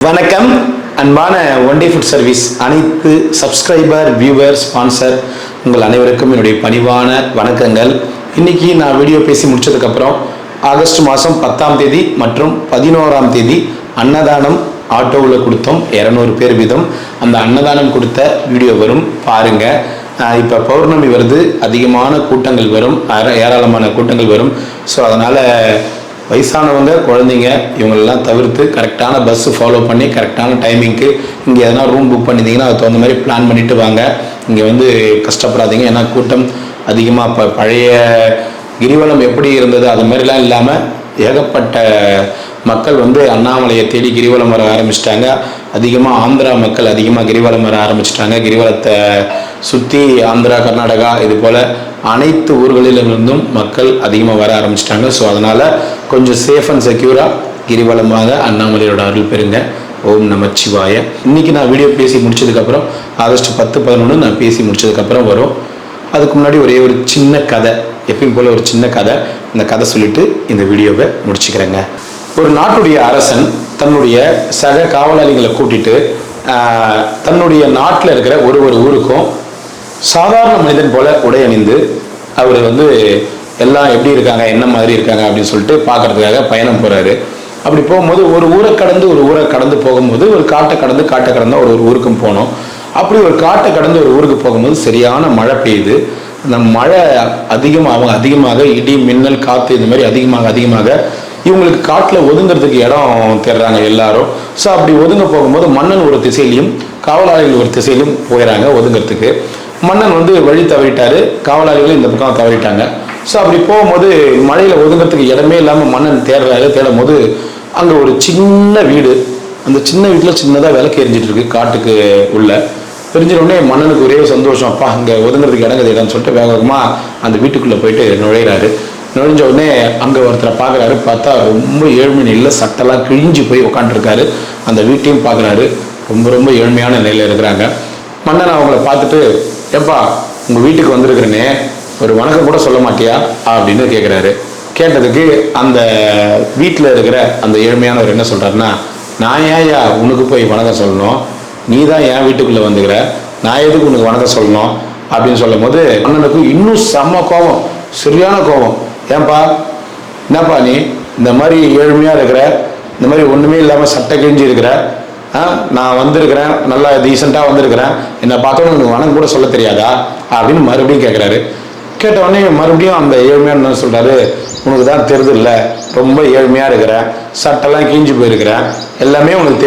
வணக்கம் அன்பான one day food service அனைத்து சப்ஸ்கிரைபர் வியூவர் ஸ்பான்சர் உங்கள் அனைவருக்கும் என்னுடைய பணிவான வணக்கங்கள். இன்னைக்கு நான் வீடியோ பேசி முடிச்சதுக்கப்புறம் ஆகஸ்ட் மாதம் 10ஆம் தேதி மற்றும் 11ஆம் தேதி அன்னதானம் ஆட்டோவில் கொடுத்தோம். 200 பேர் வீதம் அந்த அன்னதானம் கொடுத்த வீடியோ வரும், பாருங்க. இப்போ பௌர்ணமி வருது, அதிகமான கூட்டங்கள் வரும், ஏராளமான கூட்டங்கள் வரும். ஸோ அதனால் வயசானவங்க, குழந்தைங்க இவங்களெல்லாம் தவிர்த்து கரெக்டான பஸ்ஸு ஃபாலோ பண்ணி கரெக்டான டைமிங்க்கு இங்கே எதனா ரூம் புக் பண்ணியிருந்தீங்கன்னா அது தகுந்த மாதிரி பிளான் பண்ணிவிட்டு வாங்க. இங்கே வந்து கஷ்டப்படாதீங்க, ஏன்னா கூட்டம் அதிகமாக. இப்போ பழைய கிரிவலம் எப்படி இருந்தது அது மாதிரிலாம் இல்லாமல் ஏகப்பட்ட மக்கள் வந்து அண்ணாமலையை தேடி கிரிவலம் வர ஆரம்பிச்சிட்டாங்க. அதிகமாக ஆந்திரா மக்கள் அதிகமாக கிரிவலம் வர ஆரம்பிச்சிட்டாங்க. கிரிவலத்தை சுற்றி ஆந்திரா, கர்நாடகா இது போல் அனைத்து ஊர்களிலிருந்தும் மக்கள் அதிகமாக வர ஆரம்பிச்சிட்டாங்க. ஸோ அதனால் கொஞ்சம் சேஃப் அண்ட் செக்யூராக கிரிவலமாக அண்ணாமலையோட அருள் பெறுங்க. ஓம் நமச்சிவாய. இன்றைக்கி நான் வீடியோ பேசி முடிச்சதுக்கப்புறம் ஆகஸ்ட் 10, 11 நான் பேசி முடிச்சதுக்கப்புறம் வரும். அதுக்கு முன்னாடி ஒரே ஒரு சின்ன கதை, எப்பயும் போல் ஒரு சின்ன கதை. இந்த கதை சொல்லிவிட்டு இந்த வீடியோவை முடிச்சுக்கிறேங்க. ஒரு நாட்டுடைய அரசன் தன்னுடைய சக காவலாளிகளை கூட்டிட்டு தன்னுடைய நாட்டில் இருக்கிற ஒரு ஊருக்கும் சாதாரண மனிதன் போல உடை அணிந்து அவர் வந்து எல்லாம் எப்படி இருக்காங்க, என்ன மாதிரி இருக்காங்க அப்படின்னு சொல்லிட்டு பார்க்கறதுக்காக பயணம் போறாரு. அப்படி போகும்போது ஒரு ஊரை கடந்து போகும்போது ஒரு காட்டை கடந்து ஒரு ஊருக்கும் போனோம். அப்படி ஒரு காட்டை கடந்து ஒரு ஊருக்கு போகும்போது சரியான மழை பெய்யுது. அந்த மழை அதிகமாக இடி, மின்னல், காற்று இந்த மாதிரி அதிகமாக இவங்களுக்கு காட்டில் ஒதுங்கிறதுக்கு இடம் தேடுறாங்க எல்லாரும். ஸோ அப்படி ஒதுங்க போகும்போது மன்னன் ஒரு திசையிலையும் காவலாளிகள் ஒரு திசையிலும் போயிடறாங்க ஒதுங்கிறதுக்கு. மன்னன் வந்து வழி தவறிட்டாரு, காவலாளிகளும் இந்த பக்கம் தவறிட்டாங்க. ஸோ அப்படி போகும்போது மழையில் ஒதுங்கிறதுக்கு இடமே இல்லாமல் மன்னன் தேடும் போது அங்கே ஒரு சின்ன வீடு, அந்த சின்ன வீட்டில் சின்னதாக விளக்கு எரிஞ்சிட்டு இருக்கு காட்டுக்கு உள்ள. தெரிஞ்சிடனே மன்னனுக்கு ஒரே சந்தோஷம், அப்பா இங்கே ஒதுங்கிறதுக்கு இடம்னு சொல்லிட்டு வேகமாக அந்த வீட்டுக்குள்ளே போயிட்டு நுழைஞ்ச உடனே அங்கே ஒருத்தரை பார்க்குறாரு. பார்த்தா ரொம்ப ஏழ்மை நிலையில் சட்டெல்லாம் கிழிஞ்சு போய் உட்காந்துருக்காரு. அந்த வீட்டையும் பார்க்குறாரு, ரொம்ப ஏழ்மையான நிலையில் இருக்கிறாங்க. மன்னன் அவங்கள பார்த்துட்டு, ஏப்பா உங்கள் வீட்டுக்கு வந்திருக்கிறேனே, ஒரு வணக்கம் கூட சொல்ல மாட்டியா அப்படின்னு கேட்குறாரு. கேட்டதுக்கு அந்த வீட்டில் இருக்கிற அந்த ஏழ்மையானவர் என்ன சொல்கிறாருன்னா, நான் ஏயா உனக்கு போய் வணக்கம் சொல்லணும், நீ தான் என் வீட்டுக்குள்ளே வந்துக்கிற, நான் எதுக்கு உனக்கு வணக்கம் சொல்லணும் அப்படின்னு சொல்லும் போது மன்னனுக்கு இன்னும் செம்ம கோபம், சரியான கோபம். ஏன்பா, என்னப்பா நீ இந்த மாதிரி ஏழ்மையாக இருக்கிற, இந்த மாதிரி ஒன்றுமே இல்லாமல் சட்டை கிழிஞ்சு இருக்கிற, நான் வந்திருக்கிறேன், நல்லா டீசெண்டாக வந்திருக்கிறேன், என்னை பார்த்தோன்னு உனக்கு வணக்கம் கூட சொல்ல தெரியாதா அப்படின்னு மறுபடியும் கேட்குறாரு. கேட்ட உடனே மறுபடியும் அந்த ஏழ்மையான என்ன சொல்கிறாரு, உனக்கு தான் தெரியுது இல்லை, ரொம்ப ஏழ்மையாக இருக்கிறேன், சட்டெல்லாம் கிழிஞ்சு போயிருக்கிறேன், எல்லாமே உனக்கு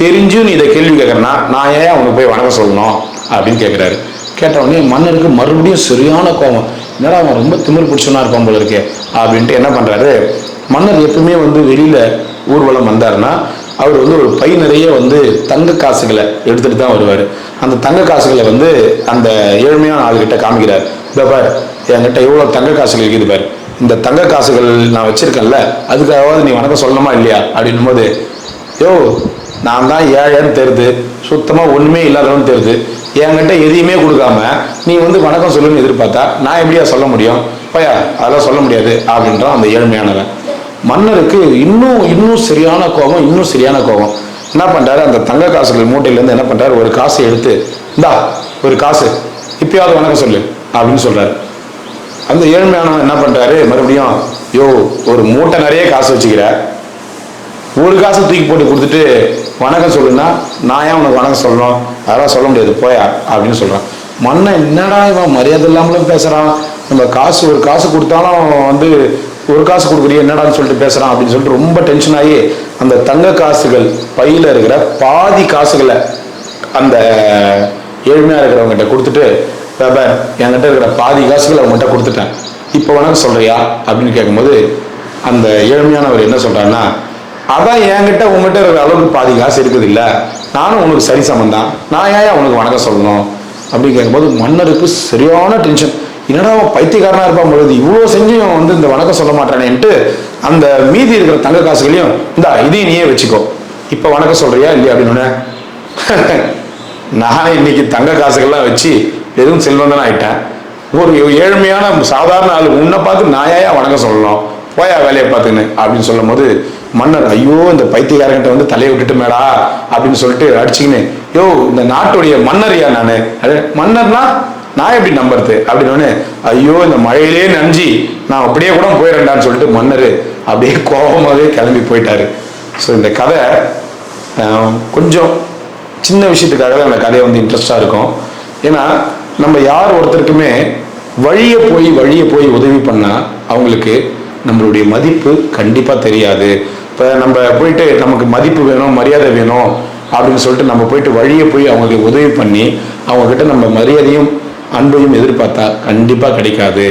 தெரிஞ்சும் நீ இதை கேள்வி கேட்குறேன்னா நான் ஏன் உனக்கு போய் வணக்கம் சொல்லணும் அப்படின்னு கேட்குறாரு. கேட்ட உடனே மன்னருக்கு மறுபடியும் சரியான கோபம், என்னடா அவன் ரொம்ப திமிர் பிடிச்சவனா இருப்பான் போல இருக்கு அப்படின்ட்டு என்ன பண்ணுறாரு, மன்னர் எப்பவுமே வந்து வெளியில் ஊர்வலம் வந்தாருன்னா அவர் வந்து ஒரு பை நிறைய வந்து தங்க காசுகளை எடுத்துகிட்டு தான் வருவார். அந்த தங்க காசுகளை வந்து அந்த ஏழ்மையான ஆளுகிட்ட காமிக்கிறார். இந்த பார், என்கிட்ட எவ்வளோ தங்க காசுகள் இருக்குது பார், இந்த தங்க காசுகள் நான் வச்சிருக்கேன்ல, அதுக்காகவாது நீ வணக்கம் சொல்லணுமா இல்லையா அப்படின்னும் போது, யோ நான் தான் ஏழைன்னு தெரியுது, சுத்தமாக ஒன்றுமே இல்லாதவன்னு தெரியுது, என்கிட்ட எதையுமே கொடுக்காம நீ வந்து வணக்கம் சொல்லுன்னு எதிர்பார்த்தா நான் எப்படியா சொல்ல முடியும், பையா அதெல்லாம் சொல்ல முடியாது அப்படின்றான் அந்த ஏழ்மையானவன். மன்னருக்கு இன்னும் சரியான கோபம். என்ன பண்ணுறாரு, அந்த தங்க காசுகள் மூட்டையிலேருந்து என்ன பண்ணுறாரு, ஒரு காசை எடுத்து, இந்தா ஒரு காசு, இப்பயாவது வணக்கம் சொல்லு அப்படின்னு சொல்கிறாரு. அந்த ஏழ்மையானவன் என்ன பண்ணுறாரு, மறுபடியும் யோ ஒரு மூட்டை நிறைய காசு வச்சுக்கிற, ஒரு காசை தூக்கி போட்டு கொடுத்துட்டு வணக்கம் சொல்லுன்னா நான் ஏன் உனக்கு வணக்கம் சொல்லணும், அதெல்லாம் சொல்ல முடியாது போயா அப்படின்னு சொல்கிறான். மன்னன் என்னடா இவன் மரியாதை இல்லாமலும் பேசுகிறான், நம்ம ஒரு காசு கொடுத்தாலும் வந்து ஒரு காசு கொடுக்குறிய என்னடான்னு சொல்லிட்டு பேசுகிறான் அப்படின்னு சொல்லிட்டு ரொம்ப டென்ஷன் ஆகி அந்த தங்க காசுகள் பையில் இருக்கிற பாதி காசுகளை அந்த ஏழ்மையாக இருக்கிறவங்ககிட்ட கொடுத்துட்டு, என்கிட்ட இருக்கிற பாதி காசுகளை அவங்ககிட்ட கொடுத்துட்டேன், இப்போ வணக்கம் சொல்கிறியா அப்படின்னு கேட்கும்போது அந்த ஏழ்மையானவர் என்ன சொல்கிறான்னா, அதான் என்கிட்ட உங்ககிட்ட இருக்கிற அளவுக்கு பாதி காசு இருக்குது இல்லை, நானும் உனக்கு சரி சமந்தான், நான் ஏன் உனக்கு வணக்கம் சொல்லணும் அப்படின்னு கேட்கும்போது மன்னருக்கு சரியான டென்ஷன். என்னடா பைத்தியக்காரனா இருப்பான் பொழுது, இவ்வளோ செஞ்சும் வந்து இந்த வணக்கம் சொல்ல மாட்டானேன்ட்டு அந்த மீதி இருக்கிற தங்க காசுகளையும் இதையும் நீயே வச்சுக்கோ, இப்போ வணக்கம் சொல்றியா இல்லையா அப்படின்னு. நான் இன்னைக்கு தங்க காசுகள்லாம் வச்சு எதுவும் செல்வந்தனா ஆயிட்டேன், ஒரு ஏழ்மையான சாதாரண ஆளு உன்னை பார்த்து நான் ஏன் வணக்கம் சொல்லணும், போயா வேலையை பார்த்துன்னு அப்படின்னு சொல்லும் போது மன்னர் ஐயோ இந்த பைத்தியக்காரங்கிட்ட வந்து தலையை விட்டுட்டு மேடா அப்படின்னு சொல்லிட்டு அடிச்சுக்கின்னு, யோ இந்த நாட்டுடைய மன்னரியா நானு, அது மன்னர்னா நான் எப்படி நம்புறது அப்படின்னு, ஐயோ இந்த மழையிலே நஞ்சி நான் அப்படியே கூட போயிடறேன்டான்னு சொல்லிட்டு மன்னர் அப்படியே கோபமாகவே கிளம்பி போயிட்டாரு. ஸோ இந்த கதை கொஞ்சம் சின்ன விஷயத்துக்காக அந்த கதையை வந்து இன்ட்ரெஸ்டாக இருக்கும். ஏன்னா நம்ம யார் ஒருத்தருக்குமே வழியை போய் உதவி பண்ணால் அவங்களுக்கு நம்மளுடைய மதிப்பு கண்டிப்பாக தெரியாது. இப்போ நம்ம போயிட்டு நமக்கு மதிப்பு வேணும், மரியாதை வேணும் அப்படின்னு சொல்லிட்டு நம்ம போயிட்டு வழியை போய் அவங்களுக்கு உதவி பண்ணி அவங்கக்கிட்ட நம்ம மரியாதையும் அன்பையும் எதிர்பார்த்தா கண்டிப்பாக கிடைக்காது.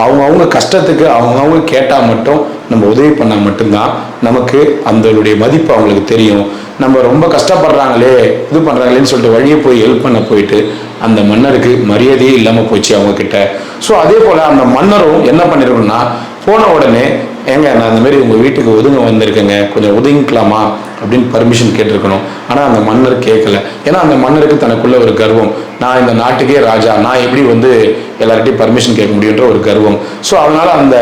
அவங்க கஷ்டத்துக்கு அவங்க கேட்டால் மட்டும் நம்ம உதவி பண்ணால் மட்டும்தான் நமக்கு அதனுடைய மதிப்பு அவங்களுக்கு தெரியும். நம்ம ரொம்ப கஷ்டப்படுறாங்களே இது பண்ணுறாங்களேன்னு சொல்லிட்டு வழியை போய் ஹெல்ப் பண்ண போயிட்டு அந்த மன்னருக்கு மரியாதையே இல்லாமல் போச்சு அவங்க கிட்ட. ஸோ அதே போல் அந்த மன்னரும் என்ன பண்ணிருக்கணும்னா, போன உடனே ஏங்க நான் இந்த மாதிரி உங்கள் வீட்டுக்கு ஒதுங்க வந்திருக்கேங்க, கொஞ்சம் ஒதுங்கிக்கலாமா அப்படின்னு பர்மிஷன் கேட்டிருக்கணும். ஆனால் அந்த மன்னர் கேட்கல. ஏன்னா அந்த மன்னருக்கு தனக்குள்ள ஒரு கர்வம், நான் இந்த நாட்டுக்கே ராஜா, நான் எப்படி வந்து எல்லார்கிட்டையும் பர்மிஷன் கேட்க முடியுன்ற ஒரு கர்வம். ஸோ அதனால அந்த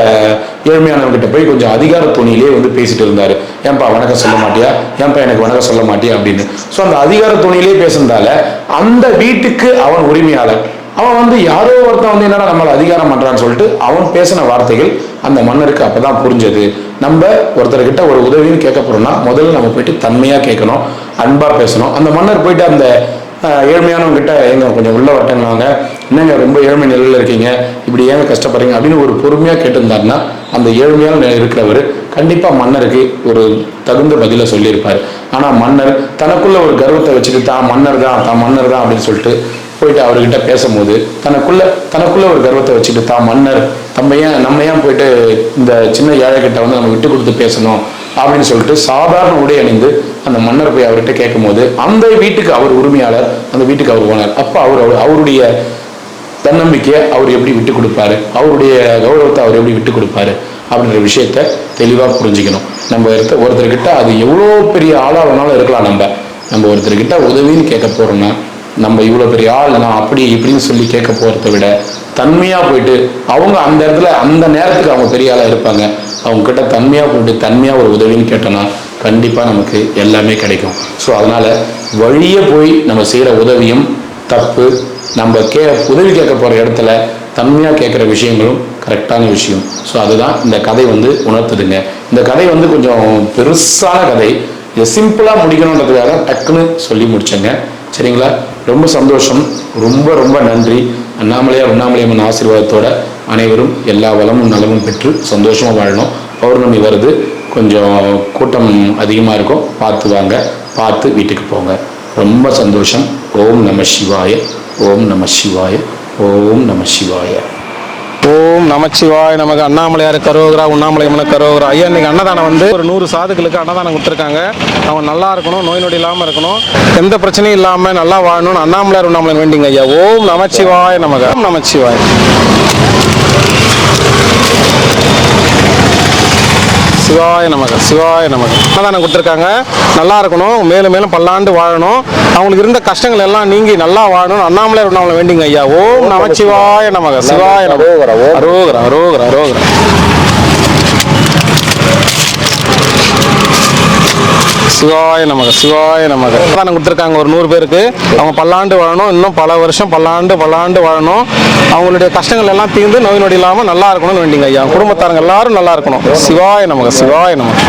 ஏழ்மையானவர்கிட்ட போய் கொஞ்சம் அதிகார துணியிலே வந்து பேசிட்டு இருந்தாரு. ஏன்பா வணக்கம் சொல்ல மாட்டியா, ஏன்பா எனக்கு வணக்கம் சொல்ல மாட்டியா அப்படின்னு. ஸோ அந்த அதிகார துணியிலே பேசுறதால அந்த வீட்டுக்கு அவன் உரிமையாளர். அவன் வந்து யாரோ ஒருத்தன் வந்து என்னடா நம்மளை அதிகாரம் பண்றான்னு சொல்லிட்டு அவன் பேசின வார்த்தைகள் அந்த மன்னருக்கு அப்பதான் புரிஞ்சது. நம்ம ஒருத்தர்கிட்ட ஒரு உதவின்னு கேட்க போறோம்னா முதல்ல நம்ம போயிட்டு தன்மையா கேட்கணும், அன்பா பேசணும். அந்த மன்னர் போயிட்டு அந்த ஏழ்மையானவங்க கிட்ட எங்க கொஞ்சம் உள்ள வட்டங்களாங்க, என்னங்க ரொம்ப ஏழ்மை நிலையில இருக்கீங்க, இப்படி ஏங்க கஷ்டப்படுறீங்க அப்படின்னு ஒரு பொறுமையா கேட்டிருந்தாருன்னா அந்த ஏழ்மையான இருக்கிறவர் கண்டிப்பா மன்னருக்கு ஒரு தகுந்த பதில சொல்லியிருப்பாரு. ஆனா மன்னர் தனக்குள்ள ஒரு கர்வத்தை வச்சுட்டு தான் மன்னர் தான் அப்படின்னு சொல்லிட்டு போயிட்டு அவர்கிட்ட பேசும்போது தனக்குள்ள ஒரு கர்வத்தை வச்சுட்டு தான் மன்னர் நம்ம ஏன் போயிட்டு இந்த சின்ன ஏழை கிட்ட வந்து நம்ம விட்டு கொடுத்து பேசணும் அப்படின்னு சொல்லிட்டு சாதாரண உடை அணிந்து அந்த மன்னர் போய் அவர்கிட்ட கேட்கும் போது அந்த வீட்டுக்கு அவர் உரிமையாளர், அந்த வீட்டுக்கு அவர் ஓனர். அப்ப அவருடைய தன்னம்பிக்கையை அவர் எப்படி விட்டு கொடுப்பாரு, அவருடைய கௌரவத்தை அவர் எப்படி விட்டு கொடுப்பாரு அப்படின்ற விஷயத்த தெளிவா புரிஞ்சுக்கணும். நம்ம ஒருத்தர்கிட்ட அது எவ்வளோ பெரிய ஆளா வேணாலும் இருக்கலாம். நம்ம ஒருத்தர்கிட்ட உதவின்னு கேட்க போறோம்னா நம்ம இவ்வளோ பெரிய ஆள் நான் அப்படி இப்படின்னு சொல்லி கேட்க போகிறத விட தன்மையாக போயிட்டு அவங்க அந்த இடத்துல அந்த நேரத்துக்கு அவங்க பெரிய ஆளாக இருப்பாங்க, அவங்க கிட்ட தன்மையாக போயிட்டு தன்மையாக ஒரு உதவின்னு கேட்டோம்னா கண்டிப்பாக நமக்கு எல்லாமே கிடைக்கும். ஸோ அதனால் வழியே போய் நம்ம செய்கிற உதவியும் தப்பு, நம்ம உதவி கேட்க போகிற இடத்துல தன்மையாக கேட்குற விஷயங்களும் கரெக்டான விஷயம். ஸோ அதுதான் இந்த கதை வந்து உணர்த்துதுங்க. இந்த கதை வந்து கொஞ்சம் பெருசான கதை, இதை சிம்பிளாக முடிக்கணுன்றதுக்காக டக்குன்னு சொல்லி முடிச்சேங்க. சரிங்களா? ரொம்ப சந்தோஷம், ரொம்ப ரொம்ப நன்றி. அண்ணாமலையம்மன் ஆசீர்வாதத்தோட அனைவரும் எல்லா வளமும் நலமும் பெற்று சந்தோஷமாக வாழணும். பௌர்ணமி வருது, கொஞ்சம் கூட்டம் அதிகமாக இருக்கும், பார்த்து வாங்க, பார்த்து வீட்டுக்கு போங்க. ரொம்ப சந்தோஷம். ஓம் நம சிவாய, ஓம் நம சிவாய, ஓம் நம சிவாய. ஓம் நமச்சிவாய நமக்கு. அண்ணாமலையார் கரோகரா, உண்ணாமலையம்மன் கரோகரா. ஐயா இன்னைக்கு அன்னதானம் வந்து ஒரு 100 சாதுக்களுக்கு அன்னதானம் கொடுத்துருக்காங்க. அவங்க நல்லா இருக்கணும், நோய் நொடி இல்லாமல் இருக்கணும், எந்த பிரச்சனையும் இல்லாமல் நல்லா வாழணும்னு அண்ணாமலையார் உண்ணாமலை வேண்டிங்க ஐயா. ஓம் நமச்சிவாய நமக்கு. ஓம் நமச்சிவாய. சிவாய நமக்கு, சிவாய நமக்கு. அன்னதானம் கொடுத்துருக்காங்க, நல்லா இருக்கணும், மேலும் மேலும் பல்லாண்டு வாழணும், அவங்களுக்கு இருந்த கஷ்டங்கள் எல்லாம் நீங்கி நல்லா வாழணும் அண்ணாமலையார் உண்ணாமலை வேண்டிங்க ஐயா. ஓம் நமச்சிவாய நமக்கு. சிவாய நமக்கு. அரோகரா அரோகரா அரோகரா. சிவாய நமக்கு, சிவாய நமக்கு. அன்னதானம் கொடுத்துருக்காங்க ஒரு 100 பேருக்கு. அவங்க பல்லாண்டு வாழணும், இன்னும் பல வருஷம் பல்லாண்டு வாழணும், அவங்களுடைய கஷ்டங்கள் எல்லாம் தீர்ந்து நோய் நொடி இல்லாமல் நல்லா இருக்கணும்னு வேண்டிங்க ஐயா. குடும்பத்தாரங்க எல்லாரும் நல்லா இருக்கணும். சிவாய நமக்கு, சிவாய நமக்கு.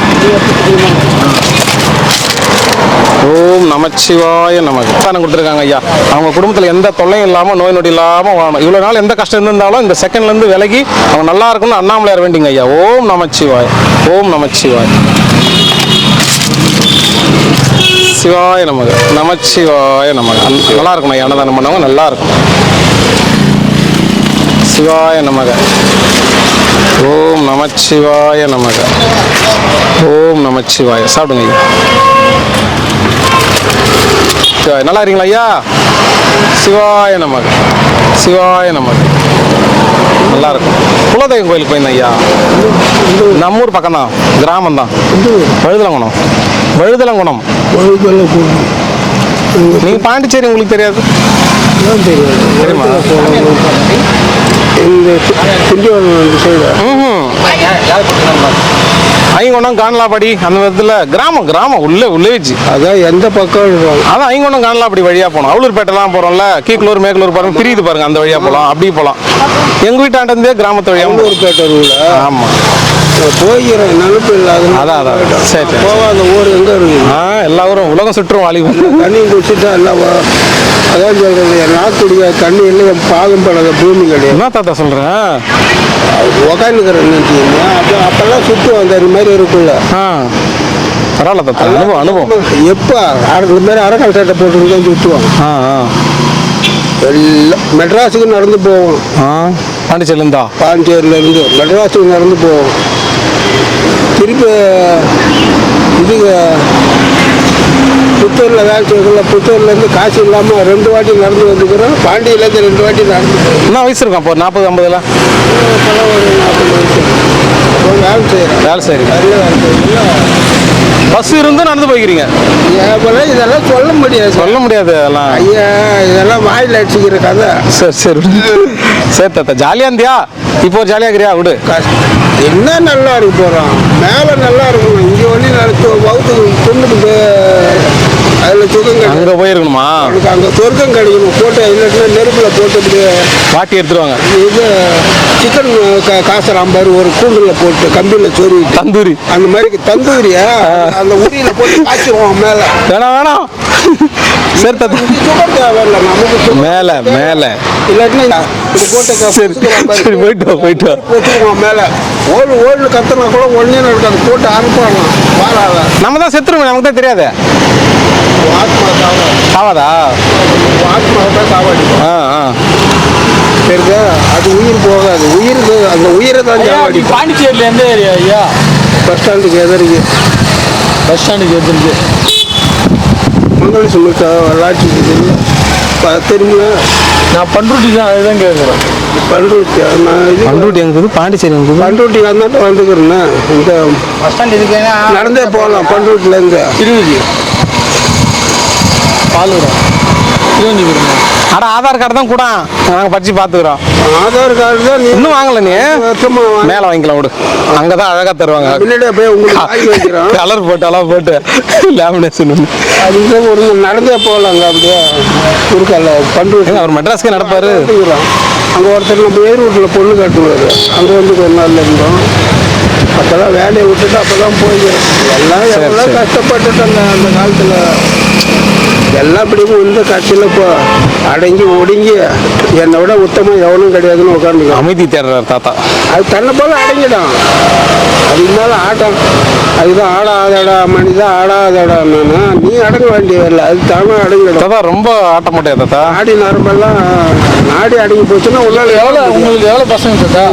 ஓம் நமச்சிவாய நமக்கு. அன்னதானம் கொடுத்துருக்காங்க ஐயா. அவங்க குடும்பத்தில் எந்த தொல்லையும் இல்லாமல் நோய் நொடி இல்லாமல் வாழணும். இவ்வளோ நாள் எந்த கஷ்டம் இருந்தாலும் இந்த செகண்ட்லேருந்து விலகி அவங்க நல்லா இருக்கணும்னு அண்ணாமலையார் வேண்டிங்க ஐயா. ஓம் நமச்சிவாய், ஓம் நமச்சிவாய். சிவாய நமக்கு, நமச்சிவாய நமக்கு. நல்லா இருக்கணும் ஐயா, அன்னதானம் பண்ணவங்க நல்லா இருக்கணும். சிவாய நமக. ஓம் நமச்சிவாய நமக. ஓம் நமச்சிவாய. சாப்பிடுங்க ஐயா. நல்லா இருக்கீங்களா ஐயா? சிவாய நமக, சிவாய நமக. நல்லா இருக்கும். குலதெய்வம் கோயிலுக்கு போயிருந்தேன் ஐயா. நம்மூர் பக்கம் தான், கிராமம் தான். வழுதலங்குணம். வழுதலங்குணம். நீங்க பாண்டிச்சேரி உங்களுக்கு தெரியாது? தெரியுமா? இந்த ஐங்கொண்டம் காணலாப்படி அந்த விதத்தில் கிராமம் உள்ளே வச்சு அதான் எந்த பக்கம் இருக்கும் அதான் ஐங்கொண்டம் காணலாப்படி வழியாக போகணும். அவலூர்பேட்டைலாம் போகிறோம்ல, கீக்களூர் மேக்களூர் பாருங்க பிரியுது பாருங்க, அந்த வழியாக போகலாம், அப்படி போகலாம். எங்கள் வீட்டாண்டே கிராமத்து வழியாக ஒரு பேட்டை ரூல ஆமாம் போய்கிறேன் நினைப்பு இல்லாத அதான் சரி போகாத ஊர் எங்கே இருக்குது? எல்லா ஊரும் உலகம் சுற்றும் வாலிபம். தண்ணி குடிச்சுட்டா எல்லாம் அதான் சொல்கிறது, நான் குடிக்க தண்ணி இல்லை, என் பாகம் படாத பூமி கிடையாது. என்ன தாத்தா சொல்கிறேன், உக்காந்துக்கிறேன் நினச்சிங்க. அப்போல்லாம் சுற்றுவோம் அந்த மாதிரி இருக்குல்ல. பரவாயில்ல தாத்தா, அனுபவம் எப்போ இந்த மாதிரி அரைக்கால் சட்டை போட்டுருக்கோம் சுற்றுவோம். எல்லாம் மெட்ராஸுக்கு நடந்து போவோம். பாண்டிச்சேரியிலேருந்து மெட்ராஸுக்கு நடந்து போவோம். திருப்பி இதுக்கு புத்தூரில் வேலை செய்யல, புத்தூர்லேருந்து காசு இல்லாமல் 2 வாட்டி நடந்து வந்துக்கிறோம். பாண்டியிலேருந்து 2 வாட்டி நடந்து போவோம். என்ன வயசு இருக்கும் அப்போ? 40-50? இப்போலாம் ஒரு 40 வயசு. வேலை செய்கிறேன். வேலை செய்கிறீங்க? வேலை செய்யல. பஸ் இருந்து நடந்து போய்க்கிறீங்க? இதெல்லாம் சொல்ல முடியாது அதெல்லாம். ஐயா, இதெல்லாம் வாயில் அடிச்சுக்கிற கதை. சரி தாத்தா, ஜாலியாக இருந்தியா? இப்போ ஜாலியாக இருக்கிறியா? விடு. என்ன நல்லா இருக்கு போகிறோம், மேலே நல்லா இருக்கணும். இங்கே வண்டி நடத்து வகுத்து கொண்டுட்டு அதில் சுகம் கிடைக்கும். அங்கே போயிருக்கணுமா? அதுக்கு அங்கே சொர்க்கம் கிடைக்கணும். போட்டு இல்லைன்னா நெருப்பில் போட்டு வாட்டி எடுத்துருவாங்க. இது சிக்கன் காசராம்பாரு ஒரு கூண்டில் போட்டு கம்பியில் சொருவி தந்தூரி, அந்த மாதிரி தந்தூரியா அந்த உரியில் போட்டு காய்ச்சிடுவோம் மேலே. வேணாம் சரி தாத்தா, சுகர் தேவையில்லை நமக்கு. மேலே இல்லாட்டினா இது போட்டு சரி போயிட்டு போட்டுக்குவோம் மேலே. ஓடு கத்தனா கூட ஒன்றே நடக்காது, போட்டு அரைப்பாங்க வாழாத. நம்ம தான் செத்துருவோம், நமக்கு தான் தெரியாது. ஆத்மா சாவாதா? ஆத்மாவை தான் சாவாடிப்போம். சரிதா, அது உயிர் போகாது. அந்த உயிரை தான் சாவாடி. பாண்டிச்சேரியில் எந்த ஏரியா ஐயா? பஸ் ஸ்டாண்டுக்கு எதிர்க்கு. பஸ் ஸ்டாண்டுக்கு எதிர்க்கு மங்கள சுமித்தா விளாட்சி தெரியுமா? நான் பண்ருட்டி தான், அதுதான் கேட்குறேன். பண்ருட்டி நான் இது பண்ருட்டி எங்குது? பாண்டிச்சேரி எங்குது? பண்ருட்டி வந்தாட்டு வந்துக்கிறேண்ணா. இந்த பஸ் ஸ்டாண்ட் இதுக்கு நடந்தே போகலாம். பண்ருட்டிலேருந்து 20 பாலூரா 20 ஆதார் கார்டு தான் கூட நாங்கள் படிச்சு பார்த்துக்குறோம். ஆதார் கார்டு தான் இன்னும் வாங்கல நீ? வருஷமா மேலே வாங்கிக்கலாம் விடு, அங்கே தான் அழகாக தருவாங்க. முன்னாடியே போய் உங்களுக்கு வாங்கி வைக்கிறோம். கலர் போட்டு லேமினேஷன். அதுக்கு ஒரு நடந்தே போகலாங்க. அப்படியே குறுக்கல்ல பண்ருட்டி. அவர் மெட்ராஸ்க்கே நடப்பாரு. அங்கே ஒருத்தர் நம்ம ஏர்வூட்டில் பொண்ணு கட்டுவார். அங்கே வந்து ஒரு நாள் இருந்தோம். அப்போதான் வேலையை விட்டுட்டு அப்போ தான் போய்க்கிறோம். எல்லாம் எவ்வளோ கஷ்டப்பட்டுட்டு அந்த காலத்தில் எல்லாம் இப்படியும் இந்த கட்சியில் இப்போ அடங்கி ஒடுங்கி என்னை விட உத்தமம் எவனும் கிடையாதுன்னு உட்காந்துக்கலாம். அமைதி தேடுறார் தாத்தா. அது தன்னை போல அடங்கிடும். அதுக்கு மேலே ஆட்டம். அதுதான் ஆடாதடா மனிதா ஆடாதடா. நீ அடங்க வேண்டியதில்லை, அது தானே அடங்கிடும். தாத்தா ரொம்ப ஆட்ட மாட்டேன் தாத்தா. நாடி நரம்பெல்லாம் நாடி அடங்கி போச்சுன்னா உங்களால் உங்களுக்கு எவ்வளோ பசங்க தாத்தா?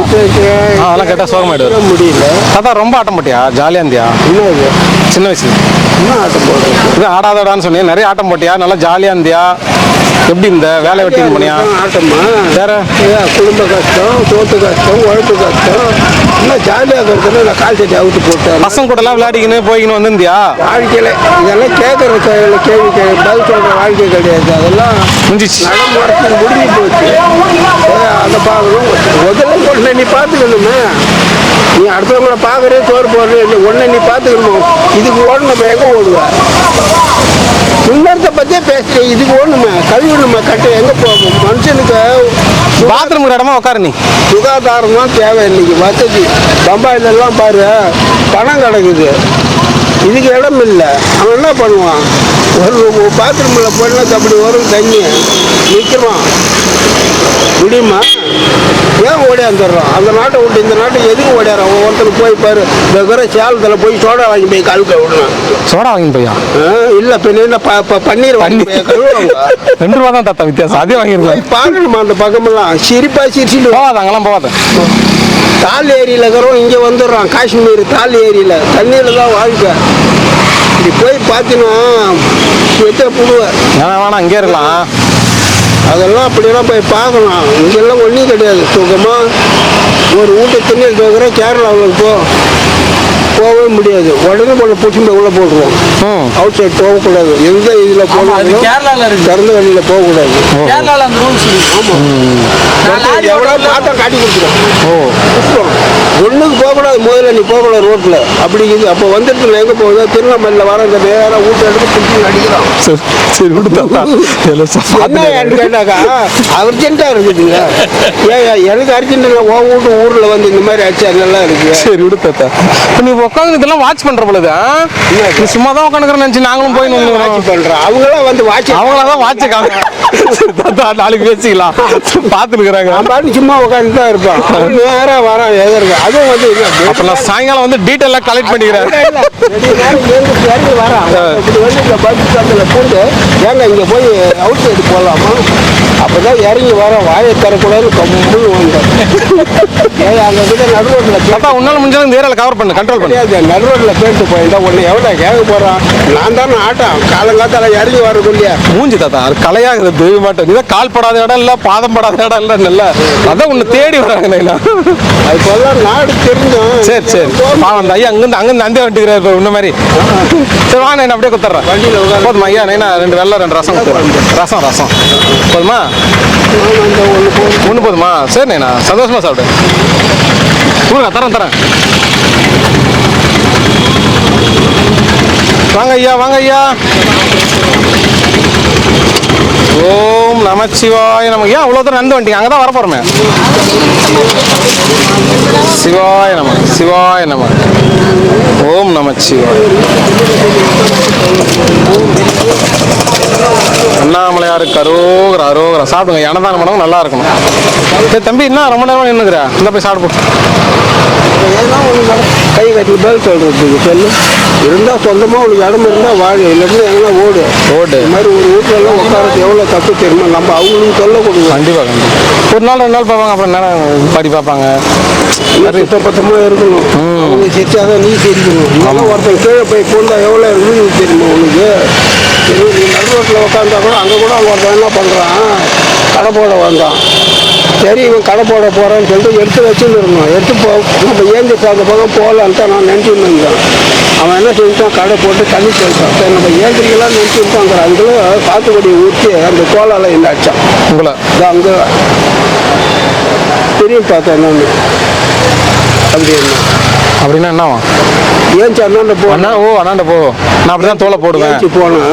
அதெல்லாம் கேட்டால் சோகமாயிடுவார். முடியல தாத்தா. ரொம்ப ஆட்ட மாட்டியா? ஜாலியாக இருந்தியா என்ன இது? சின்ன வயசுல? என்ன ஆட்டம் போடுறது? இது ஆடாதடான்னு சொன்னீங்க, நிறைய ஆட்டம் போட்டியா? நல்லா ஜாலியாக இருந்தியா? எப்படி இந்த வேலை வெட்டி பண்ணியா? ஆட்டமா வேற குடும்ப கஷ்டம், சோத்து கஷ்டம், உழைப்பு கஷ்டம். இன்னும் ஜாலியாக இருக்கிறதுல நான் கால் சட்டி அவுத்து போட்டேன். பசங்க கூட எல்லாம் விளையாடிக்கின்னு போய்க்கின்னு வந்திருந்தியா? வாழ்க்கையில் இதெல்லாம் கேட்குற கேள்வி பதில் சொல்கிற வாழ்க்கை கிடையாது. அதெல்லாம் முடிஞ்சிச்சு, நடைமுறைக்கு முடிஞ்சு போச்சு. அதை பார்க்கணும். முதல்ல ஒன்றை நீ பார்த்துக்கணுமே. நீ அடுத்தவங்கள பார்க்குறே சோறு போடுறே ஒன்றை நீ பார்த்துக்கணும். இதுக்கு ஓட நம்ம எங்கே ஓடுவேன்? முன்னேறத்தை பற்றியே பேசுகிறேன். இதுக்கு ஓடணுமே, கழுவிடணுமே, கட்ட எங்கே போகும்? மனுஷனுக்கு பாத்ரூம் இடமா உட்காரு நீ. சுகாதாரம் தான் தேவை. இன்னைக்கு வசதி பம்பாயிலெல்லாம் பாரு, பணம் கிடக்குது, இதுக்கு இடம் இல்லை. அவன் என்ன பண்ணுவான்? ஒரு பாத்ரூமில் போனால் அப்படி வரும் தண்ணி நிற்கிறான். முடியுமா? ஏன் ஓடியாந்துடுறான்? அந்த நாட்டை விட்டு இந்த நாட்டை எதுக்கு ஓடியாரான்? ஒவ்வொருத்தருக்கு போய் பாரு, இருக்கிற சேலத்தில் போய் சோடா வாங்கி போய் கழுக்க விடணும். சோடா வாங்கி போயா? இல்லை பின்ன பன்னீர் வாங்கி கழுவுவாங்க. 2 ரூபா தான் தாத்தா வித்தியாசம். அதே வாங்கிருக்கேன். பார்க்கணுமா அந்த பக்கமெல்லாம்? சிரிச்சிட்டு போவாத, அங்கெல்லாம் போவாத. தால் ஏரியில் இருக்கிறோம், இங்கே வந்துடுறான். காஷ்மீர் தால் ஏரியில் தண்ணியில் தான் வாழ்க்கை. இப்படி போய் பார்த்தீங்கன்னா வெட்ட புடுவேன். வேணாம் இங்கே இருக்கலாம். அதெல்லாம் அப்படியெல்லாம் போய் பார்க்கலாம். இங்கெல்லாம் ஒன்றும் கிடையாது. சுகமாக ஒரு வீட்டை தண்ணியில் கேட்குறோம். கேரளாவில் போகவே முடியாது. உடனே போய் பிடிச்சி உள்ளே போட்டுருவோம். அவுட் சைட் போகக்கூடாது. எந்த இதில் போகக்கூடாது, கேரளாவில் இருக்கு. திறந்த வழியில் போகக்கூடாது. கேரளாவில் அந்த ரூல்ஸ். ஆமாம், எவ்வளோ பார்த்தா காட்டி கொடுத்துருவோம். ஒன்றுக்கு போகக்கூடாது, முதல்ல நீ போகக்கூடாது ரோட்டில் அப்படிங்குது. அப்போ வந்துட்டு நான் எங்கே போகுது, திருவண்ணாமலையில் வர அந்த நேராக வீட்டை எடுத்து பிடிச்சி அடிக்கிறான். சரி விடு தாத்தா. என்ன ஏன்னு கேட்டாக்கா அர்ஜென்ட்டாக இருக்குதுங்க. ஏன் எனக்கு அர்ஜென்ட்டு உன் வீட்டு ஊரில் வந்து இந்த மாதிரி அடிச்சாங்கலாம் இருக்குது. சரி விடு தாத்தா. இப்போ நீ உட்காந்து இதெல்லாம் வாட்ச் பண்ற பொழுது நீ சும்மா தான் உட்காந்துக்கிறேன்னு நினச்சி நாங்களும் போய் வாட்ச் பண்ணுறோம். அவங்களாம் வந்து அவங்கள தான் வாட்ச் தாத்தா நாளைக்கு பேசிக்கலாம் பார்த்துருக்குறாங்க. நான் பாட்டு சும்மா உட்காந்து தான் இருப்பான். நேராக வரான் எதிர்க்கு. அதுவும் வந்து அப்போ நான் சாயங்காலம் வந்து டீட்டெயிலாக கலெக்ட் பண்ணிக்கிறேன். இறங்கி வரான். இப்படி வந்து இந்த பஸ் ஸ்டாண்டில் போட்டு ஏங்க இங்கே போய் அவுட் சைடு போகலாமா, அப்போ தான் இறங்கி வரோம். வாயை தரக்கூடாது கம்முன்னு வந்தோம். அங்கே கிட்ட நடு ரோட்டில் தாத்தா உன்னால முடிஞ்சாலும் இந்த ஏரியாவில் கவர் பண்ணு, கண்ட்ரோல் பண்ணு. கிடையாது. நடு ரோட்டில் போயிட்டு போயிருந்தா ஒன்று எவ்வளோ கேட்க போகிறான். நான் தானே ஆட்டம் காலங்காத்தால இறங்கி வர்றது இல்லையா. மூஞ்சி தாத்தா அது கலையாக தெய்வ மாட்டேன். இதான் கால் படாத இடம் இல்லை, பாதம் படாத இடம் இல்லை. நல்ல அதான் உன்னை தேடி வராங்க. அது போல நாடு தெரிஞ்சோம். சரி சரி பாவம் ஐயா அங்கேருந்து அந்தே வந்துக்கிறார் இப்போ இந்த மாதிரி. சரி வாங்க நான் அப்படியே கொடுத்துட்றேன். வண்டியில் உட்காந்து போதுமா ஐயா? நைனா 2 வெள்ளை 2 ரசம் ரசம் போதுமா? ஒன்று போதுமா? சரி நைனா சந்தோஷமா சாப்பிடு. கொடுங்க தரேன். வாங்க ஐயா. ஓம் நமச்சிவாய நம. ஏன் அவ்வளோ தூரம் நடந்து வந்துட்டீங்க? அங்கே தான் வரப்போறோமே. சிவாய நம. ஓம் நமச்சிவாய. அண்ணாமலையாருக்கு அரோகரா. சாப்பிடுங்க. அன்னதானம் பண்ணவும் நல்லா இருக்கணும். சரி தம்பி என்ன ரொம்ப நேரம் நின்றுக்குற? இந்த போய் சாப்பிடு. ஏன்னா ஒன்று கை கட்டி பேர் சொல்கிறதுக்கு சொல்லு. இருந்தால் சொந்தமாக உனக்கு இடம் இருந்தால் வாழ, இல்லைன்னா எங்கன்னா ஓடு. இந்த மாதிரி ஒரு வீட்டிலலாம் உட்காரது எவ்வளோ தப்பு தெரியுமா. நம்ம அவங்களுக்கு சொல்ல கொடுங்க. கண்டிப்பாக ஒரு நாள் 2 நாள் பார்ப்பாங்க, அப்புறம் நேரம் பாடி பார்ப்பாங்க. சுத்தப்பத்தமாக இருக்கணும். அவங்க சிரிச்சாதான் நீ சிரிக்கணும். இதெல்லாம் ஒருத்தன் கீழே போய் பூந்தா எவ்வளோ இருக்குன்னு தெரியுமா உனக்கு. சரி நீ நடு ரோட்டில் உட்காந்தா கூட அங்கே கூட ஒருத்தன் என்ன பண்ணுறான், கடை போட வந்தான். சரி இவன் கடை போட போகிறான்னு சொல்லிட்டு எடுத்து வச்சுன்னு இருக்கணும். எடுத்து நம்ம ஏந்தி அந்த பக்கம் போகலான்ட்டு நான் நினச்சின்னு இருந்தேன். அவன் என்ன செஞ்சான், கடை போட்டு தண்ணி சொல்லிட்டான். சரி நம்ம ஏந்திரிக்கலாம் நினச்சிட்டாங்கிற அதுக்குள்ள சாத்துக்குடி ஊற்றி அந்த கோலால் என்ன அடித்தான் உங்களை. அங்கே திரும்பி பார்த்தேன் நான். அப்படின்னா என்னவா? ஏன் அண்ணாண்ட அண்ணா அண்ணாண்ட போ. நான் அப்படிதான் தோலை போடுவேன். போனேன்.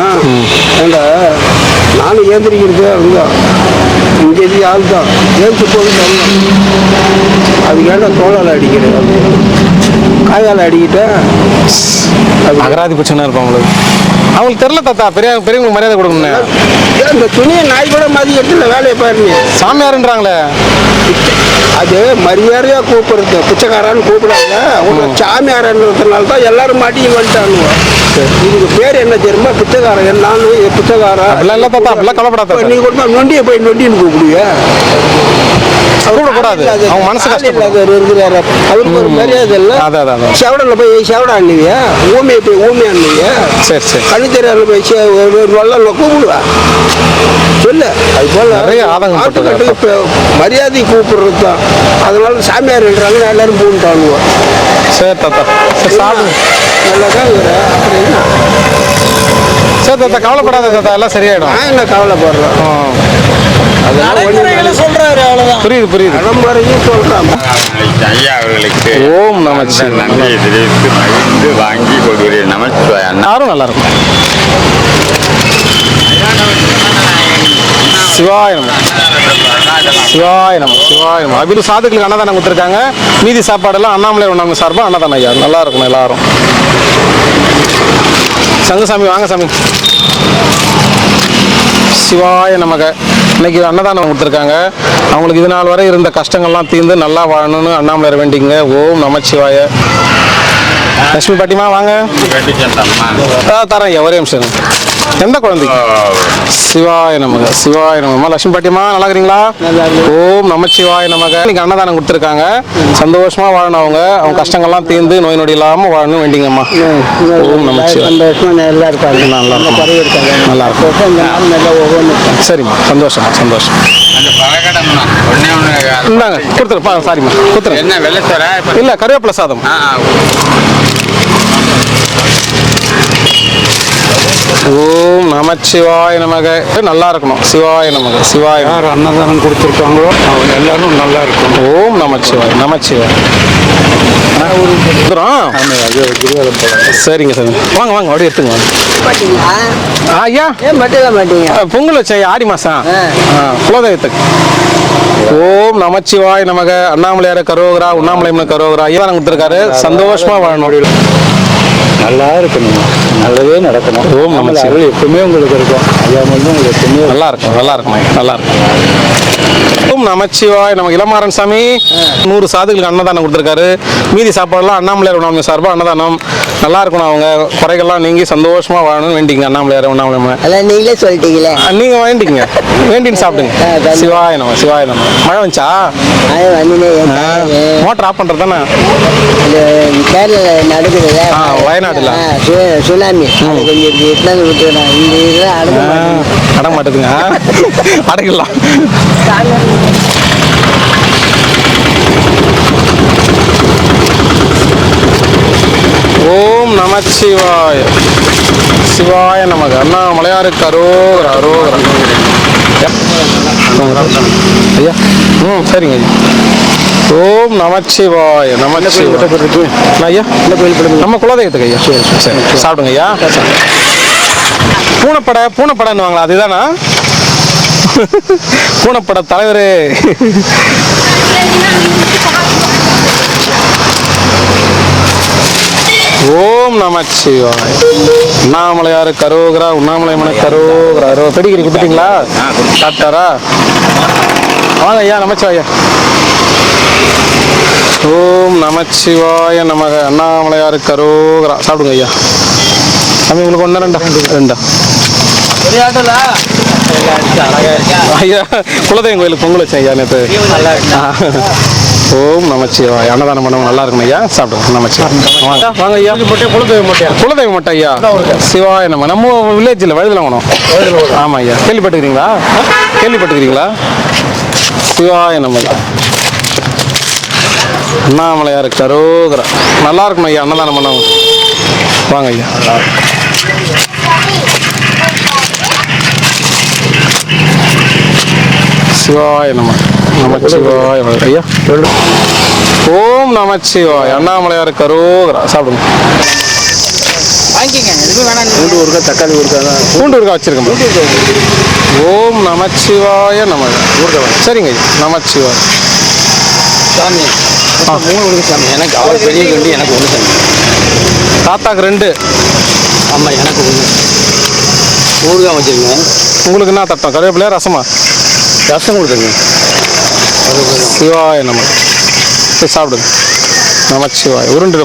ஏண்டா நானும் ஏந்திரிக்கிறதே இருந்தான். இங்கே ஆள் தான் ஏந்திச்சு போது அதுக்கு ஏண்டா தோளால் அடிக்கிறேன், காயால் அடிக்கிட்டேன். அகராதி பிரச்சனை இருப்பான் உங்களுக்கு. அவங்களுக்கு தெரியல தாத்தா. பெரியவங்களுக்கு மரியாதை கொடுக்கணும். இந்த துணியை நாய் கூட மதிக்கிறதுல வேலையை பாருங்க. சாமியாருன்றாங்களே அது மரியாதையாக கூப்பிடுறது. பிச்சைக்காரான்னு கூப்பிடாங்க. அவங்க சாமியார்ன்றதுனால தான் எல்லாரும் மாட்டியும் வந்துட்டாங்க. இதுக்கு பேர் என்ன தெரியுமா, பிச்சைக்காரன். நானும் பிச்சைக்காரன் அப்படிலாம் இல்லை தாத்தா. அப்படிலாம் கவலைப்படாத. நீ கொடுத்தா நொண்டியை போய் நொண்டின்னு கூப்பிடுவியா? கூடாது. அவங்க மனசு கஷ்டப்படாது இருக்கிறாரு. அவருக்கு ஒரு மரியாதை இல்லை. செவடனில் போய் செவடா அண்ணுவியா, ஊமையை போய் ஊமையா அண்ணுவியா? சரி கணித்தறியால போய் வெள்ளம் கூப்பிடுவா சொல்லு. அது போல ஆட்டுக்கட்டுக்கு மரியாதை கூப்பிடுறது தான். அதனால சாமியார் என்றாங்க எல்லாரும் பூண்டானுவா. சரி தாத்தா. சரி சாப்பிடு. நல்லா தான் இருக்கிறேன். அப்புறம் என்ன? சரி தாத்தா கவலைப்படாத தாத்தா. எல்லாம் சரியாயிடும். நான் என்ன கவலைப்படுறேன். சொல்றாரு அவ்வளவுதான். புரியுது. நடைமுறையும் சொல்றான். ஐயா அவர்களுக்கு ஓம் நமச்சிவாய. நன்றியை தெரிவித்து மகிழ்ந்து வாங்கி கொடுக்கிறேன். நமச்சிவாய. யாரும் நல்லா இருக்கும். சிவாய நம. அபிரு சாதுக்களுக்கு அன்னதானம் கொடுத்துருக்காங்க. மீதி சாப்பாடெல்லாம் அண்ணாமலை உண்ணாம சார்பா அன்னதானம். ஐயா நல்லா இருக்கணும் எல்லாரும். சங்கசாமி வாங்க சாமி. சிவாய நமக. இன்னைக்கு அன்னதானம் கொடுத்துருக்காங்க. அவங்களுக்கு இது நாள் வரை இருந்த கஷ்டங்கள்லாம் தீர்ந்து நல்லா வாழணும்னு அண்ணாமலையார் வேண்டிங்க. ஓம் நமச்சிவாய. லட்சுமி பாட்டிமா வாங்க. தரேன் ஐயா ஒரே நிமிஷம். எந்த குழந்தைக்கு? சிவாய நமக. லட்சுமி பாட்டிமா நல்லா இருக்கிறீங்களா? ஓம் நமச்சிவாய நமக. இன்னைக்கு அன்னதானம் கொடுத்துருக்காங்க. சந்தோஷமா வாழணும். அவங்க கஷ்டங்கள்லாம் தீர்ந்து நோய் நொடி இல்லாமல் வாழணும் வேண்டிங்கம்மா. ஓம் நமச்சிவாய. நல்லா இருப்பாங்க. நல்லா இருக்கும். சரிம்மா சந்தோஷம். இந்தாங்க கொடுத்துரு. சாரிம்மா கொடுத்துரு. என்ன வெள்ளை சோறா? இல்லை கருவேப்பிலை சாதம். ஓம் நமச்சிவாய நமக. நல்லா இருக்கணும். சிவாய நமக. சிவாய நமக. யார் அன்னதானம் கொடுத்துருக்காங்களோ அவங்க எல்லாரும் நல்லா இருக்கும். ஓம் நமச்சிவாய். நமச்சிவாய். சரிங்க சார், வாங்க வாங்க அப்படியே எடுத்துங்க வாங்க. ஐயா பொங்கல் வச்ச ஆடி மாசம் குலதெய்வத்துக்கு. ஓம் நமச்சிவாய் நமக. அண்ணாமலையார கரோகரா, உண்ணாமலை கரோகரா. ஐயா தான் கொடுத்துருக்காரு. சந்தோஷமா வாழணும். நல்லா இருக்கணும், நல்லதே நடக்கணும். ஓம் நமச்சிவாய். எப்பவுமே உங்களுக்கு இருக்கும். ஐயா வந்து உங்களுக்கு எப்பவுமே நல்லா இருக்கும். நல்லா இருக்கும். நல்லா இருக்கும். ஓம் நமச்சிவாய் நமக்கு. இளமாறன் சாமி 100 சாதுகளுக்கு அன்னதானம் கொடுத்துருக்காரு. மீதி சாப்பாடுலாம் அண்ணாமலையார் உண்ணாமலை சார்பாக அன்னதானம். நல்லா இருக்கணும். அவங்க குறைகள்லாம் நீங்கி சந்தோஷமா வாழணும்னு வேண்டிங்க. அண்ணாமலையார் உண்ணாமலை அதான் நீங்களே சொல்லிட்டீங்களே. நீங்க வேண்டிங்க, வேண்டின்னு சாப்பிடுங்க. சிவாய நம்ம. சிவாய நம்ம. மழை வந்துச்சா? மோட்டர் ஆஃப் பண்றது தானே கேரள நடக்குதுல்ல, வயநாடுல சுனாமி கொஞ்சம் எத்தனை விட்டுறேன். இந்த இதெல்லாம் அடங்க மாட்டேதுங்க. அடக்கலாம். ஓம் நமச்சிவாய. சிவாய நமக. அண்ணாமலையாருக்கு அரோகரா. அரோகரா. ஐயா சரிங்க ஐயா. ஓம் நமச்சிவாய. நமச்சிவாய. ஐயா நம்ம குலதெய்வத்துக்கு ஐயா. சரி சாப்பிடுங்க ஐயா. பூனைப்படைன்னுவாங்களா, அதுதானா? பூனைப்பட தலைவரே. ஓம் நமச்சிவாய. அண்ணாமலையாரு கரோகரா, உண்ணாமலை மன கரோகரா. பெடிகிரி கொடுத்துட்டீங்களா? சாப்பிட்டாரா? வாங்க ஐயா. நமச்சிவாயா. ஓம் நமச்சிவாய நமக. அண்ணாமலையாரு கரோகரா. சாப்பிடுங்க ஐயா. சாமி உங்களுக்கு ஒன்றா ரெண்டா? ஐயா குலதெய்வம் கோயிலுக்கு பொங்கல் வச்சேன் ஐயா நேற்று. ஓம் நமச்சிவாய். அன்னதானம் பண்ணவங்க நல்லா இருக்கணும் ஐயா. சாப்பிடுங்க. நமச்சிவாய். வாங்க ஐயா. குலதெய்வம் மட்டும் ஐயா. சிவாய நம்ம வில்லேஜில் வழுதலங்கணும். ஆமாம் ஐயா. கேள்விப்பட்டுக்கிறீங்களா? சிவாய நம்ம. அண்ணாமலையார் கரோகரா. நல்லா இருக்கணும் ஐயா. அன்னதானம் பண்ணவங்க. வாங்க ஐயா. சிவாய நம. நமச்சிவாய ஐயா. ஓம் நமச்சிவாய். அண்ணாமலையார் கரோகரா. சாப்பிடுங்க. பூண்டு ஊருக்கா தக்காளி ஊருக்கா? பூண்டு ஊருக்கா வச்சிருக்கேன். ஓம் நமச்சிவாய நம. சரிங்க ஐயா. நமச்சிவாய். சாமி 3 ஊருக்கு சாமி. எனக்கு அவர் பெரிய கண்டி, எனக்கு 1 சாமி. தாத்தாக்கு 2. ஆமாம், எனக்கு 1 ஊருக்கா வச்சுருங்க. உங்களுக்கு என்ன தட்டம்? கருவேப்பிலையா ரசமா? ரசம் கொடுத்துருங்க. சிவாய நம்ம. சரி சாப்பிடுங்க. நமச்சிவாய். உருண்டு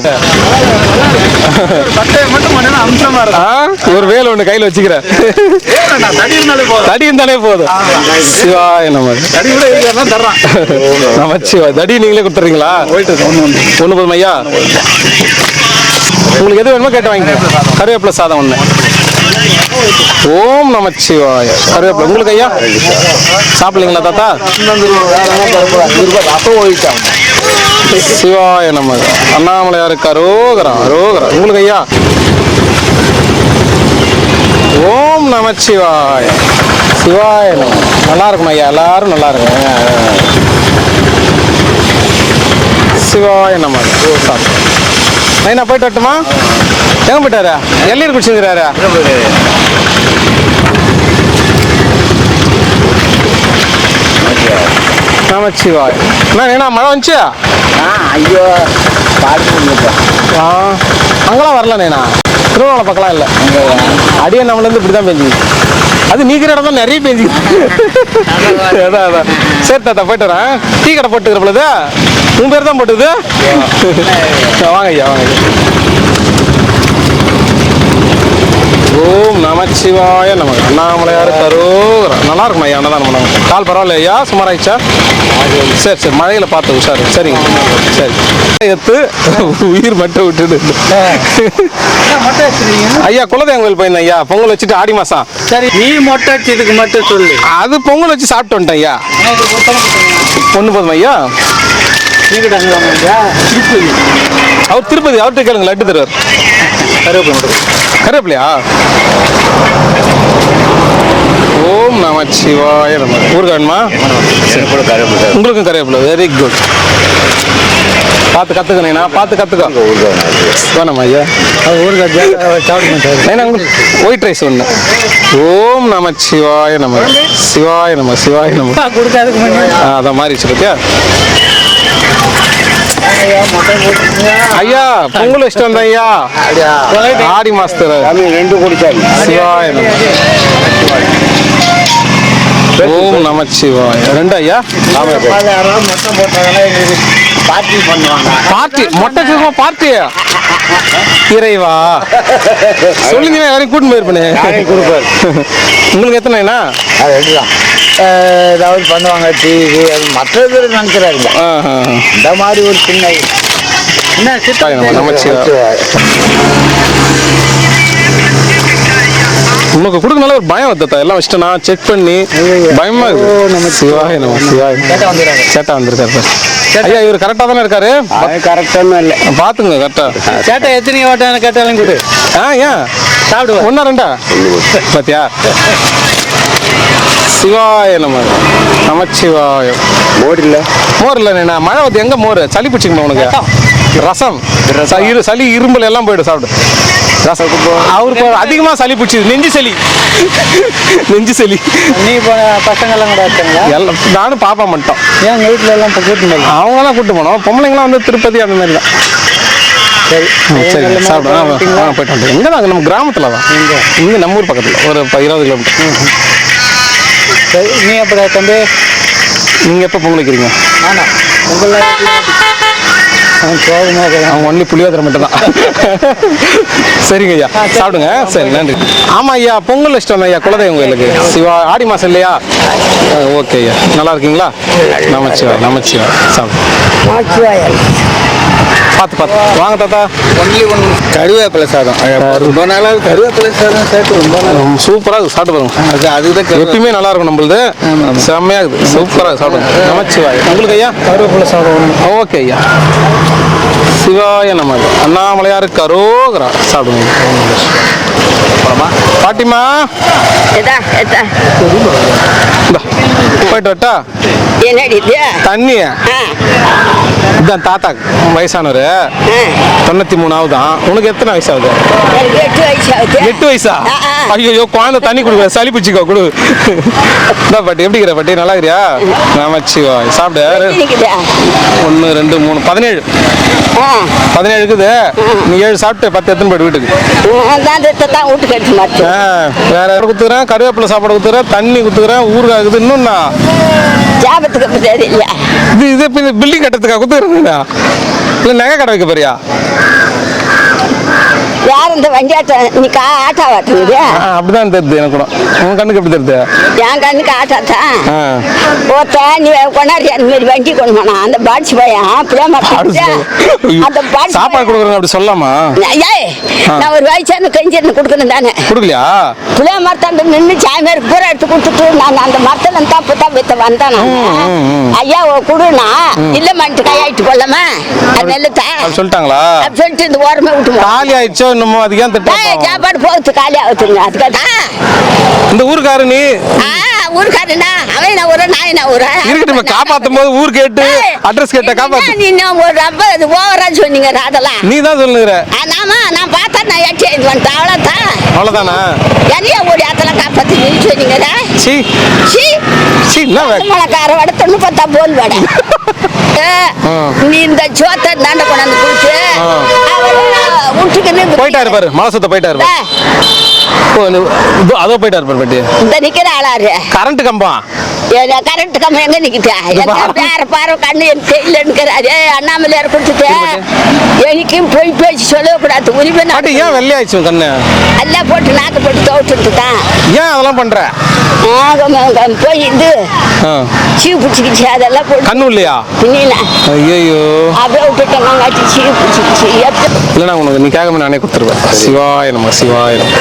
ஒரு வேலை ஒன்று கையில் வச்சுக்கிறேன். தடி இருந்தாலே போதும். சிவாய நம்ம. நமச்சிவாய். தடி நீங்களே கொடுத்துறீங்களா? ஒன்று போதும் ஐயா. உங்களுக்கு எது வேணுமோ கேட்டு வாங்கிக்கோங்க. கருவேப்பிலை சாதம் 1. ஓம் நமச்சிவாய. கருவேப்பிலை உங்களுக்கு ஐயா. சாப்பிடலீங்களா தாத்தா? சிவாய நம. அண்ணாமலையாருக்கு அரோகரா. அரோகரா. உங்களுக்கு ஐயா. ஓம் நமச்சிவாய. சிவாய நம. நல்லா இருக்கும் ஐயா. எல்லாரும் நல்லா இருக்கும். சிவாய நம. நைனா போயிட்டு வரட்டுமா? எங்க போயிட்டாரா? எல்லீர் குடிச்சுங்கிறாரா? நமச்சிவாய். என்ன மழை வந்துச்சு? ஐயோ அங்கெல்லாம் வரல நேனா. திருவண்ணாமலை பக்கலாம் இல்லை. அடியே நம்மளேருந்து இப்படி தான் பெஞ்சு. அது நீக்கிற இடம் தான் நிறைய பெஞ்சு. அதான் சரி தாத்தா போயிட்டு வரேன். டீ கடை போட்டுக்கிற பொழுது உன் பேர் தான் போட்டுது. வாங்க ஐயா. வாங்க ஐயா. ஓம் நமச்சிவாய நமக்கு. அண்ணாமலையார் கரோகரா. நல்லா இருக்கும் ஐயா. அன்னதானம் பண்ணாங்க. கால் பரவாயில்ல ஐயா? சுமாராயிடுச்சா? சரி சரி. மழையில் பார்த்து உஷாரு. சரிங்க. சரி. எத்து உயிர் மட்டும் விட்டுடு. ஐயா குலதெய்வம் கோயில் போயிருந்தேன் ஐயா. பொங்கல் வச்சுட்டு ஆடி மாசம். சரி, நீ மொட்டை அடிச்சதுக்கு மட்டும் சொல்லு. அது பொங்கல் வச்சு சாப்பிட்டு வந்துட்டேன் ஐயா. 1 போதும் ஐயா. திருப்பதி. அவர் திருப்பதி. அவர்கிட்ட கேளுங்க, லட்டு தருவார். கருவேப்பிலையா? ஓம் நமச்சிவாய நம. ஊருக்கு வேணுமா? உங்களுக்கும் கருவேப்பிலை. Very good. பார்த்து கற்றுக்கணேண்ணா, பார்த்து கற்றுக்கோ. வேணாமா ஐயா? ஒயிட் ரைஸ் ஒன்று. ஓம் நமச்சிவாய நம. சிவாய நம, சிவாய நம. அதை மாதிரி வச்சுருக்கியா ஐயா? பொங்கல் வச்சுட்டு வந்தேன் ஐயா, ஆடி மாசத்துல. 2 குடிச்சாரு. சிவாய நம. ஓம் நமச்சிவாய. 2 ஐயா? பார்ட்டி மொட்டை சும்மா பார்ட்டியா? இறைவா சொல்லுங்க, யாரையும் கூட்டு போயிருப்பேன். உங்களுக்கு எத்தனைண்ணா? ஏதாவது பண்ணுவாங்க டிவி, அது மற்ற பேர் நினைக்கிறாருங்க. இந்த மாதிரி ஒரு சின்ன உனக்கு கொடுக்கனால ஒரு பயம் வந்தா, எல்லாம் வச்சுட்டு நான் செக் பண்ணி பயமா இருக்கு. நம்ம சிவாய நம்ம சிவாய. சேட்டா வந்திருக்காரு ஐயா. இவர் கரெக்டா தானே இருக்காரு? கரெக்டான இல்லை, பாத்துங்க கரெக்டா. சேட்டை எத்தனை ஓட்டான கேட்டாலும் கொடு. ஏன் சாப்பிடுவோம்? 1 2 பாத்தியா? சிவாய நம்ம நமச்சிவாய. மோர் இல்லை, மழை வந்து எங்க மோர்? சளி பிடிச்சிக்கணும் உனக்கு. ரசம், சளி இரும்பல் எல்லாம் போயிடும் சாப்பிடு. ரசம் அவருக்கு அதிகமா சளி பிடிச்சிது, நெஞ்சு சளி. நீ பசங்க எல்லாம் கூட இருக்காங்களா? எல்லாம் நானும் பாப்பா மட்டும். ஏன் வீட்டுல எல்லாம் கூட்டு போனோம்? அவங்களாம் கூட்டு போனோம். பொம்பளைங்களாம் வந்து திருப்பதி அந்த மாதிரி தான். சரி சாப்பிடுவோம். போயிட்டு வந்துட்டோம். எங்கே தான்? நம்ம கிராமத்தில் தான். இங்கே நம்ம ஊர் பக்கத்தில் ஒரு 20 கிலோமீட்டர். சரி, நீ எப்போ தம்பி? நீங்கள் எப்போ பொங்கல் வைக்கிறீங்க? அவங்க ஒன்லி புளியோதரை மட்டும் தான். சரிங்க ஐயா, சாப்பிடுங்க. சரி, நன்றி. ஆமாம் ஐயா, பொங்கல் வச்சுட்டு வந்தேன் ஐயா, குலதெய்வம் கோயிலுக்கு. சிவா ஆடி மாதம் இல்லையா? ஓகே ஐயா, நல்லா இருக்கீங்களா? நமச்சிவாய் நமச்சிவாய். சாப்பிடு, பார்த்து வாங்க தாத்தா. கருவேப்பிலை சாதம். ரொம்ப நாளாக கருவேப்பிலை சாதம் சேர்த்து ரொம்ப நாள் சூப்பராக இருக்குது. சாப்பிட்டு பாருங்க. அதுதான் எப்பயுமே நல்லா இருக்கும் நம்மளுது. செம்மையாக இருக்குது, சூப்பராக சாப்பிடுங்க. நமச்சிவாய். உங்களுக்கு ஐயா? கருவேப்பிலை சாதம். ஓகே ஐயா. சிவாய நமக்கு. அண்ணாமலையாருக்கு அரோகரா. சாப்பிடுங்க. பாட்டிமா போயிட்டு வரட்டா? தண்ணி இதான் தாத்தாக்கு வயசானவர். 93 ஆகுதான். உனக்கு எத்தனை வயசாகுது? 8 வயசா? ஐயோ, குழந்தை தண்ணி கொடுக்குற, சளி பிடிச்சிக்கோ கொடு. பாட்டி எப்படி இருக்கிற பாட்டி? நல்லா இருக்கிறியா? நமச்சிவா. சாப்பிடு. 1 2 3 17 இருக்குது. நீ 7 சாப்பிட்டு 10 எத்தனை போய்ட்டு வீட்டுக்கு. வேற யாரும் குத்துக்கிறேன், கருவேப்பிலை சாப்பாடு குத்துக்கிறேன், தண்ணி குத்துக்கிறேன், ஊறுகாய் இருக்குது. இன்னும்ண்ணா இது பில்டிங் கட்டுறதுக்கா குத்துக்கிறேன்? இல்லை நகை கடை வைக்க போறியா? யார் இந்த வண்டி நீ ஆட்டா வாட்டுறது? அப்படிதான் தெரியுது எனக்கு கூட. உன் கண்ணுக்கு எப்படி தெரியுது? என் கண்ணுக்கு ஆட்டாத்தான். ஓத்த நீ கொண்டாடி அந்த மாதிரி வண்டி கொண்டு போனா அந்த பாட்சி பையன் சாப்பாடு கொடுக்குறேன் அப்படி சொல்லாமா? ஏய், நான் ஒரு வயசான கஞ்சிருந்து கொடுக்கணும் தானே. கொடுக்கலையா? புளிய மரத்தாண்டு நின்று சாமியாருக்கு பூரா எடுத்து கொடுத்துட்டு நான் அந்த மரத்துல தான் புத்தா வித்த வந்தேன். ஐயா கொடுனா இல்ல மாட்டு கையாயிட்டு கொள்ளமா அது நெல்லுத்தா சொல்லிட்டாங்களா? சொல்லிட்டு இந்த ஓரமே விட்டு காலி ஆயிடுச்சோ இன்னமும்? அதிகம் சாப்பாடு போகுது காலி ஆகுதுங்க. அதுக்காதான் இந்த ஊருக்காரு நீ ஊருக்காரனா அவன் நான் ஒரு நாய் நான் ஒரு இருக்கட்டும். காப்பாத்தும் போது ஊர் கேட்டு அட்ரஸ் கேட்ட காப்பாத்து. நீ ஒரு ரொம்ப ஓவரா சொன்னீங்க. அதெல்லாம் நீ தான் சொல்லுகிற. ஆமா, நான் பார்த்தா நான் எட்டி வந்துட்டேன். அவ்வளோதான். அவ்வளோதானா? என்னையா ஓடி அதெல்லாம் காப்பாத்தி நீ சொன்னீங்க. மிளகார வடை 90 போல் வடை. நீ இந்த சோத்தை தாண்ட கொண்டாந்து குடிச்சு விட்டுக்கு போயிட்டாரு பாரு. மலசத்தை போயிட்டாரு. அதோ போயிட்டாரு பாரு பாட்டி. இந்த நிக்கிற ஆளாரு கரண்ட் கம்பம். கரண்ட் கம்பம் எங்க நிக்கிட்டேன் பாரு கண்ணு எனக்கு தெரியலன்னுக்கிறாரு. அண்ணாமலையார் கொடுத்துட்டு எனக்கும் போய் பேச்சு சொல்லக்கூடாது. உரிமை ஏன் வெள்ளையாச்சு கண்ணு? எல்லாம் போட்டு நாக்கு போட்டு துவச்சுட்டு தான். ஏன் அதெல்லாம் பண்ற? போய் இது சீ பிடிச்சிக்கிச்சு அதெல்லாம் போட்டு கண்ணு இல்லையா? ஐயோ அப்படியே விட்டுட்டேன். காட்டி சீ பிடிச்சிக்கிச்சு. இல்லைண்ணா உனக்கு நீ கேட்க நானே கொடுத்துருவேன். சிவாய நம்ம சிவாய நம்ம.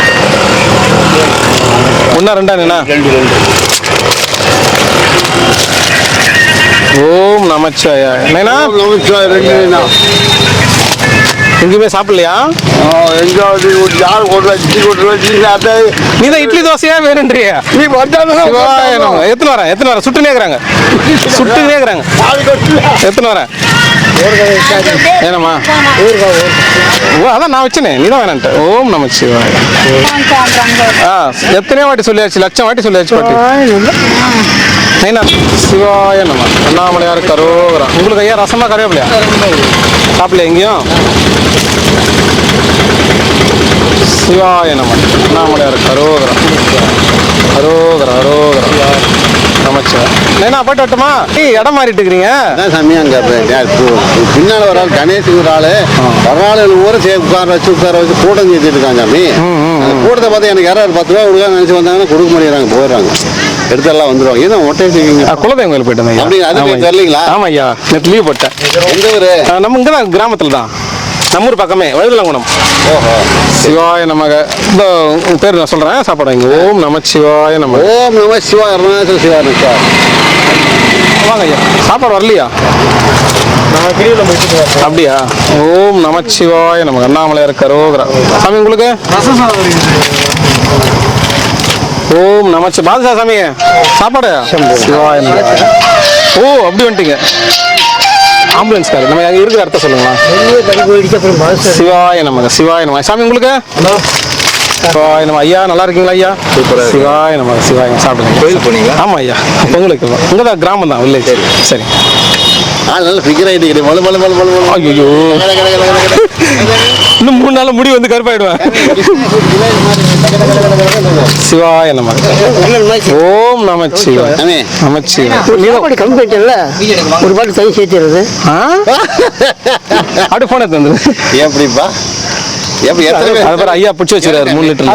1 2 என்ன? ஓம் நமச்சிவாய. என்னண்ணா? நமச்சிவாய. எங்கேயுமே சாப்பிடலையா? எங்காவது ஒரு யார் கொண்டு வச்சு கொண்டு வச்சு அதை நீ தான் இட்லி தோசையா வேணுன்றியா? நீ வந்தாலும் சிவாய நமக. எத்தனை வரேன் சுட்டுனே இருக்கிறாங்க எத்தனை வரேன் ஏனம்மா? ஓ அதான் நான் வச்சனே, நீ தான் வேணான்ட்ட. ஓம் நம சிவாய. எத்தனையோ வாட்டி சொல்லியாச்சு, லட்சம் வாட்டி சொல்லியாச்சு பாட்டி. என்ன சிவாய நம. அண்ணாமலையார் கரோகரா. உங்களுக்கு ஐயா ரசமா கருவேப்பிலையா? சாப்பிடலையா எங்கேயும்? சிவாய நம. அண்ணாமலையார் கரோகரா கரோகரா கரோகரா நமச்சிவாய். என்ன போயிட்டு வரட்டுமா? இடம் மாறிட்டு இருக்கிறீங்க சாமி. அங்கே பின்னால் ஒரு ஆள் கணேஷ் ஒரு ஆள் வரலாறு ஊரை உட்கார வச்சு கூட்டம் செஞ்சுட்டு இருக்காங்க சாமி. கூட்டத்தை பார்த்து எனக்கு யாராவது 10 ரூபா கொடுக்க நினைச்சு வந்தாங்கன்னா கொடுக்க முடியறாங்க, போயிடுறாங்க, எடுத்தெல்லாம் வந்துடுவாங்க. ஏன்னா ஒட்டை செய்வீங்க. குலதெய்வம் கோயில் போயிட்டு வந்தேன். அப்படி அது தெரியலீங்களா? ஆமா ஐயா, நேற்று லீவ் போட்டேன். எந்த ஊரு? நம்ம இங்கே தான் கிராமத்தில் தான், நம்மூர் பக்கமே வழுதலங்குணம். ஓஹோ. சிவாய நமக. இந்த பேர் நான் சொல்கிறேன், சாப்பாடு வாங்க. ஓம் நமச்சிவாய நமக. ஓம் நம சிவா அருணாச்சல சிவா சார். வாங்க ஐயா. சாப்பாடு வரலையா? அப்படியா? ஓம் நமச்சிவாய நமக. அண்ணாமலையார் கரோகரா. சாமி உங்களுக்கு ஓம் நமச்சி. பாதுஷா சாமி சாப்பாடு சிவாய நமக. ஓ அப்படி வந்துட்டீங்க. ஆம்புலன்ஸ் கார் நம்ம அங்கே இருக்கிற அர்த்தம் சொல்லுங்களா? சிவாய நமக. சிவாய நமக. சாமி உங்களுக்கு சிவாய நம. ஐயா நல்லா இருக்கீங்களா ஐயா? சிவாய நமக. சிவாய. சாப்பிடுங்க. கோயில் போனீங்களா? ஆமாம் ஐயா, உங்களுக்கு இங்கே தான் கிராமம் தான், வில்லேஜ். சரி. நல்ல ஃபிகர் ஆகிட்டு மழை மழை மழை மழை மழை. ஐயோ, இன்னும் 3 நாள் முடி வந்து கருப்பாயிடுவேன். சிவாய நம. ஓம் நமச்சிவாய நமச்சிவாய. கம்மி பண்ணிட்டேன்ல, ஒரு பாட்டு தனி சேர்த்துறது. அப்படி போன எடுத்து வந்துரு. எப்படிப்பா? எப்படி எத்தனை பேர்? அது ஐயா பிடிச்சி வச்சிருக்காரு 3 லிட்டர்.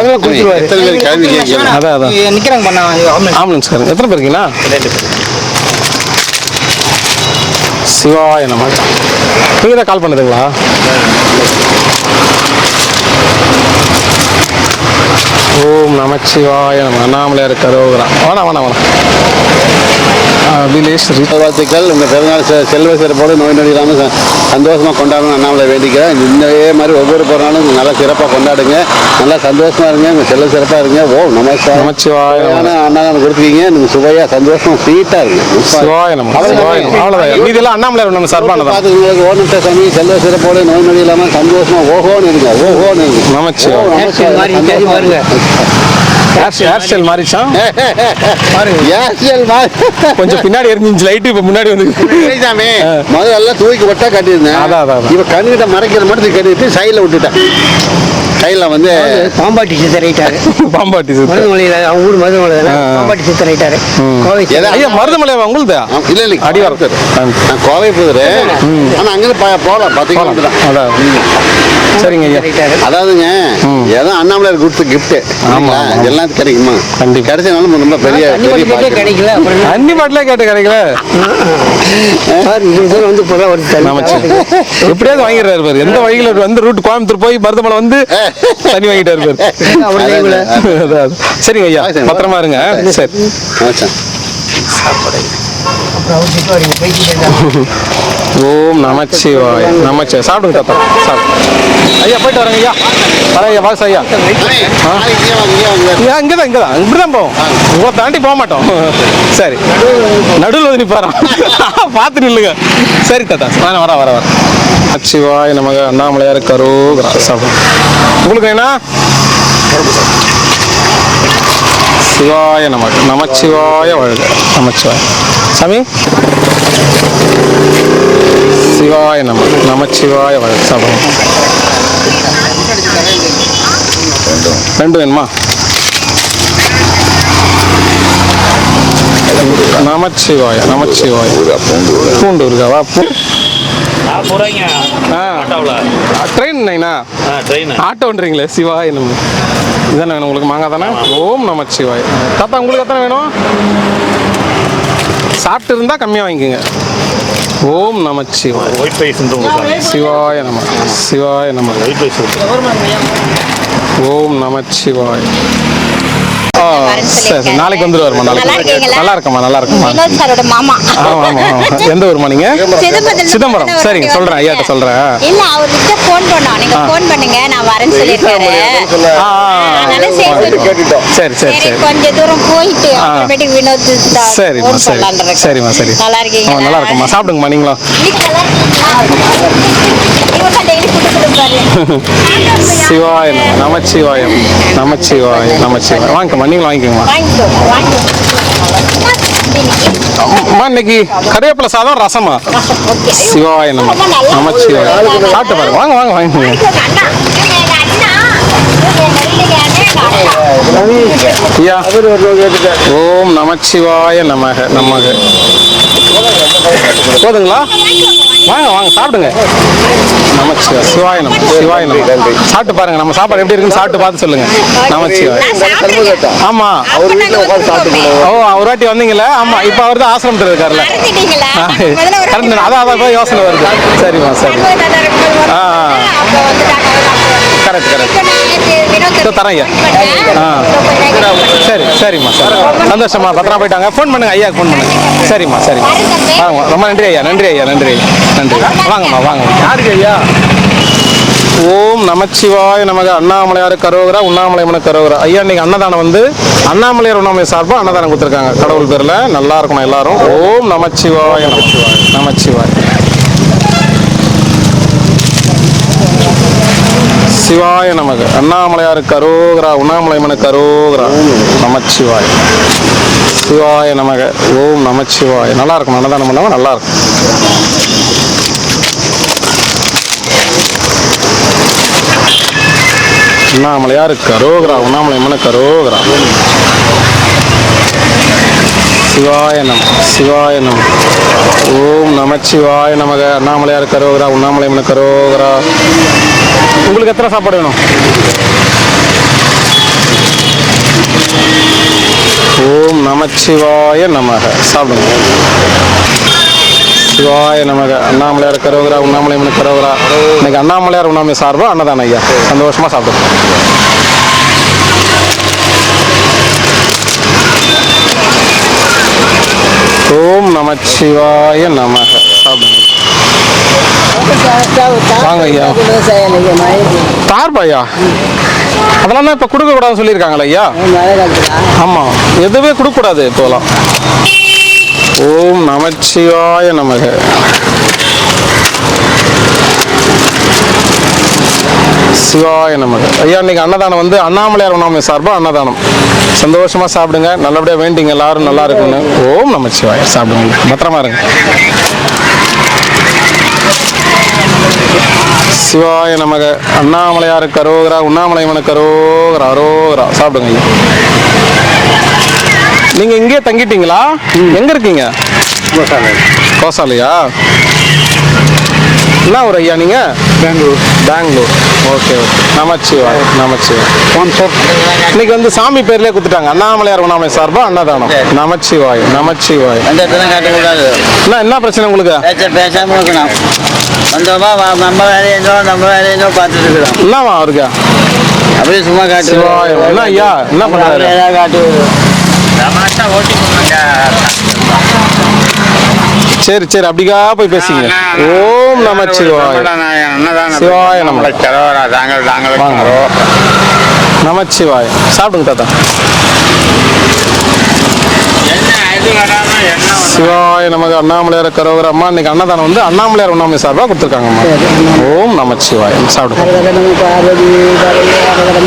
எத்தனை பேர் கிளம்பி கேட்கலாம்? அதான் நிக்கிறாங்க பண்ண ஆம்புலன்ஸ் காரங்க. எத்தனை பேர் இருக்கீங்களா? சிவாய நம. நீங்க தான் கால் பண்ணுதுங்களா? ஓம் நமச்சிவாய நம. அண்ணாமலையார் கரோகரா. வேணாம் வேணாம் வேணாம். விலேஷ் வாழ்த்துக்கள். இந்த பிறநாள் செல்வ சிறப்போடு நோய் நொடி இல்லாமல் சந்தோஷமாக கொண்டாடணும் அண்ணாமலை வேண்டிக்கிறேன். இந்த மாதிரி ஒவ்வொரு பிறநாளும் நல்லா சிறப்பாக கொண்டாடுங்க, நல்லா சந்தோஷமாக இருங்க, உங்கள் செல்வ சிறப்பாக இருங்க. ஓ நமச்சிவாய. அன்னதானம் கொடுத்துருக்கீங்க, நீங்கள் சுவையாக சந்தோஷமாக ஸ்வீட்டாக இருங்க. சிவாய நம. அவ்வளோதான். இதெல்லாம் அண்ணாமலையார் நம்ம சார்பானதான். பார்த்துக்கங்களுக்கு ஓனட்ட சாமி செல்வ சிறப்போடு நோய் நொடி இல்லாமல் சந்தோஷமாக ஓஹோன்னு இருங்க, ஓஹோன்னு இருங்க. நமச்சிவாய. ஹேர் ஸ்டைல் மாறிச்சா கொஞ்சம் பின்னாடி இருந்துச்சு லைட், இப்ப முன்னாடி வந்து முதல்ல தூக்கி ஒட்டா கட்டியிருந்தேன். இப்ப கண்ணுகிட்ட மறைக்கிற மட்டும் கட்டிட்டு சைட்ல விட்டுட்டேன். சைட்ல வந்து பாம்பாட்டி சித்தரைட்டாரு. பாம்பாட்டி மருதமலையில அவங்க ஊர் மருதமலை பாம்பாட்டி சித்தரைட்டாரு. ஐயா மருதமலை உங்களுக்கு இல்ல இல்ல அடி வரது. நான் கோவை போகுது, ஆனா அங்க போகலாம் 10 கிலோமீட்டர் தான். அதான் சரிங்க ஐயா. அதாவதுங்க ஏதோ அண்ணாமலையார் கொடுத்த கிஃப்ட் எல்லாம் கிடைக்குமா? கிடைச்சனாலும் ரொம்ப பெரிய கிடைக்கல. அன்னி பாட்டிலே கேட்டு கிடைக்கல. வந்து எப்படியாவது வாங்கிடுறாரு பாரு. எந்த வழியில வந்து ரூட் கோயம்புத்தூர் போய் மருதமலை வந்து தண்ணி வாங்கிட்டாரு பாரு. சரிங்க ஐயா, பத்திரமா இருங்க. சரி. ஓம் நமச்சிவாய நமச்சிவாய. சாப்பிடுங்க தாத்தா, சாப்பிடு. ஐயா போயிட்டு வரேங்க ஐயா. வர ஐயா, வாச ஐயா. இங்கதான் இங்கதான் இப்படிதான் போவோம், உங்களை தாண்டி போக மாட்டோம். சரி, நடுவில் வந்து நிப்பாரான், பார்த்து நில்லுங்க. சரி தாத்தா, வர வர வர. நமச்சிவாய நமக. அண்ணாமலையார் கரோகரா. சாப்பிடும். உங்களுக்கு என்ன? சிவாய நமக. நமச்சிவாய வாழ்க. நமச்சிவாய. சாமி சிவாய நம. நமச்சிவாய வாழ்க. சாப்பிடும். 2 வேணுமா? நமச்சிவாய நமச்சிவாய. பூண்டு இருக்காவா? ட்ரெயின்ண்ணா ஆட்டோன்றீங்களே. சிவாய நம்ம. இதானே வேணும் உங்களுக்கு? மாங்காய் தானே? ஓம் நமச்சிவாய. தாத்தா உங்களுக்கு எத்தனை வேணும்? சாப்பிட்டு இருந்தா கம்மியாக வாங்கிக்கோங்க. ஓம் நமச்சிவாய. சிவாய நம. சிவாய நம. ஓம் நமச்சிவாய. ஆ, வரேன்னு சரி சொல்லியிருக்காரு. நாளைக்கு வந்துருவாருமா நல்லா நாளைக்கு இருக்கீங்களா? நல்லா இருக்கம்மா நல்லா இருக்கம்மா வினோத் சாரோட மாமா. ஆமா ஆமா ஆமா. எந்த ஊர்மா நீங்க சிதம்பரம் சரிங்க சொல்றேன் ஐயாட்ட சொல்றேன் இல்ல அவர்கிட்ட போன் பண்ணோம். நீங்க போன் பண்ணுங்க நான் வரேன்னு சொல்லியிருக்காரு. ஆ, அதனால சரி சரி சரி கொஞ்ச தூரம் போயிட்டு அப்புறமேட்டுக்கு வினோத் சரிம்மா phone சரி பண்ணலான்னு இருக்கேன். சரிம்மா சரி நல்லா இருக்கீங்களா? நல்லா இருக்கும்மா சாப்பிடுங்கம்மா நீங்களும் வீட்டுல நல்லா இருக்கீங்களா? இவங்க டெய்லி கூட்டு கொடுப்பாரு. சிவாய நமச்சிவாயம் நமச்சிவாயம் நமச்சிவாயம் வாங்கிக்கம்மா நீங்களும் வாங்கிக்கோங்கம்மா வாங்கிக்கோ வாங்கிக்கோ. அம்மா இன்னைக்கு கருவேப்பிலை சாதம் ரசமா ஓகே. சிவாய நம நமச்சிவாயம் சாப்பிட்டு பாருங்க வாங்க வாங்க வாங்கிக்கோங்க அண்ணா எங்க அண்ணா ஐயா ஓம் நமச்சிவாய நமக நமக போதுங்களா வாங்க வாங்க சாப்பிடுங்க நமச்சிவாய சிவாய நம சிவாய நம சாப்பிட்டு பாருங்க நம்ம சாப்பாடு எப்படி இருக்குன்னு சாப்பிட்டு பார்த்து சொல்லுங்க நமச்சிவாய ஆமா ஓ ஒரு வாட்டி வந்தீங்களா ஆமா இப்போ அவர் தான் ஆசிரமத்தில் இருக்காருல்ல கரெக்ட் அதான் அதான் யோசனை வருது சரிம்மா சரி கரெக்ட் கரெக்ட் தரேன் ஐயா சரி சரிம்மா சரி சந்தோஷமா பத்திரமா போயிட்டாங்க ஃபோன் பண்ணுங்க ஐயா ஃபோன் பண்ணுங்க சரிம்மா சரிம்மா வாங்க ரொம்ப நன்றி ஐயா நன்றி ஐயா நன்றி நன்றி வாங்கம்மா வாங்க யாருக்கு ஐயா ஓம் நமச்சிவாய நமக அண்ணாமலையார் கரோகரா உண்ணாமலையம்மன் கரோகரா ஐயா இன்னைக்கு அன்னதானம் வந்து அண்ணாமலையார் உண்ணாமலை சார்பாக அன்னதானம் கொடுத்துருக்காங்க கடவுள் பேரில் நல்லா இருக்கணும் எல்லாரும் ஓம் நமச்சிவாய நமச்சிவாய நமச்சிவாய சிவாய நமக அண்ணாமலையார் கரோகரா உண்ணாமலையம்மன் கரோகரா நமச்சிவாய சிவாய நமக ஓம் நமச்சிவாய நல்லா இருக்கும் அன்னதானம் பண்ணாமல் நல்லா இருக்கும் அண்ணாமலையார் கரோகரா உண்ணாமலையம்மன் கரோகரா சிவாய நம சிவாய நம ஓம் நமச்சிவாய நமக அண்ணாமலையார் கரோகரா உண்ணாமலையம்மன் கரோகரா உங்களுக்கு எத்தனை சாப்பாடு வேணும் ஓம் நமச்சிவாய நமக சாப்பிடுங்க சிவாய நமக அண்ணாமலையார் கரோகரா உண்ணாமலையம்மன் கரோகரா இன்னைக்கு அண்ணாமலையார் உண்ணாமலை சார்பா அன்னதானம் ஐயா சந்தோஷமா சாப்பிடுங்க ஓம் நமச்சிவாய நமக சாப்பிடுங்க வாங்க ஐயா தார்பாயா அதெல்லாம் தான் இப்போ கொடுக்கக்கூடாதுன்னு சொல்லியிருக்காங்களா ஐயா ஆமாம் எதுவுமே கொடுக்கக்கூடாது இப்போலாம் ஓம் நமச்சிவாய நமக சிவாய நமக ஐயா இன்னைக்கு அன்னதானம் வந்து அண்ணாமலையார் உண்ணாமலை சார்பாக அன்னதானம் சந்தோஷமா சாப்பிடுங்க நல்லபடியாக வேண்டிங்க எல்லாரும் நல்லா இருக்குன்னு ஓம் நமச்சிவாய சாப்பிடுங்க பத்திரமா இருங்க சிவாய நமக அண்ணாமலையார் கரோகரா உண்ணாமலையம்மன் கரோகரா அரோகரா சாப்பிடுங்க ஐயா நீங்க இங்கேயே தங்கிட்டீங்களா எங்க இருக்கீங்க கோசாலையா என்ன ஊர் ஐயா நீங்க பெங்களூர் ஓகே ஓகே நமச்சிவாய் நமச்சிவாய் இன்னைக்கு வந்து சாமி பேர்லயே குத்துட்டாங்க அண்ணாமலையார் உண்ணாமலை சார்பா அன்னதானம் நமச்சிவாய் நமச்சிவாய் என்ன பிரச்சனை உங்களுக்கு பேசாம இருக்கணும் வந்தோமா நம்ம வேலையோ பார்த்துட்டு இருக்கிறோம் என்னவா அவருக்கு அப்படியே சும்மா காட்டு சிவாய் என்ன ஐயா என்ன பண்றாரு ஏதாவது காட்டு சரி சரி அப்படிக்கா போய் பேசிங்க ஓம் நமச்சிவாய் சிவாய நம வாங்க நமச்சிவாய் சாப்பிடுங்க தாத்தா சிவாய நமக்கு அண்ணாமலையார் கரோகர அம்மா இன்னைக்கு அன்னதானம் வந்து அண்ணாமலையார் உண்ணாமலை சார்பாக கொடுத்துருக்காங்கம்மா ஓம் நமச்சிவாய் சாப்பிடுங்க பார்வதி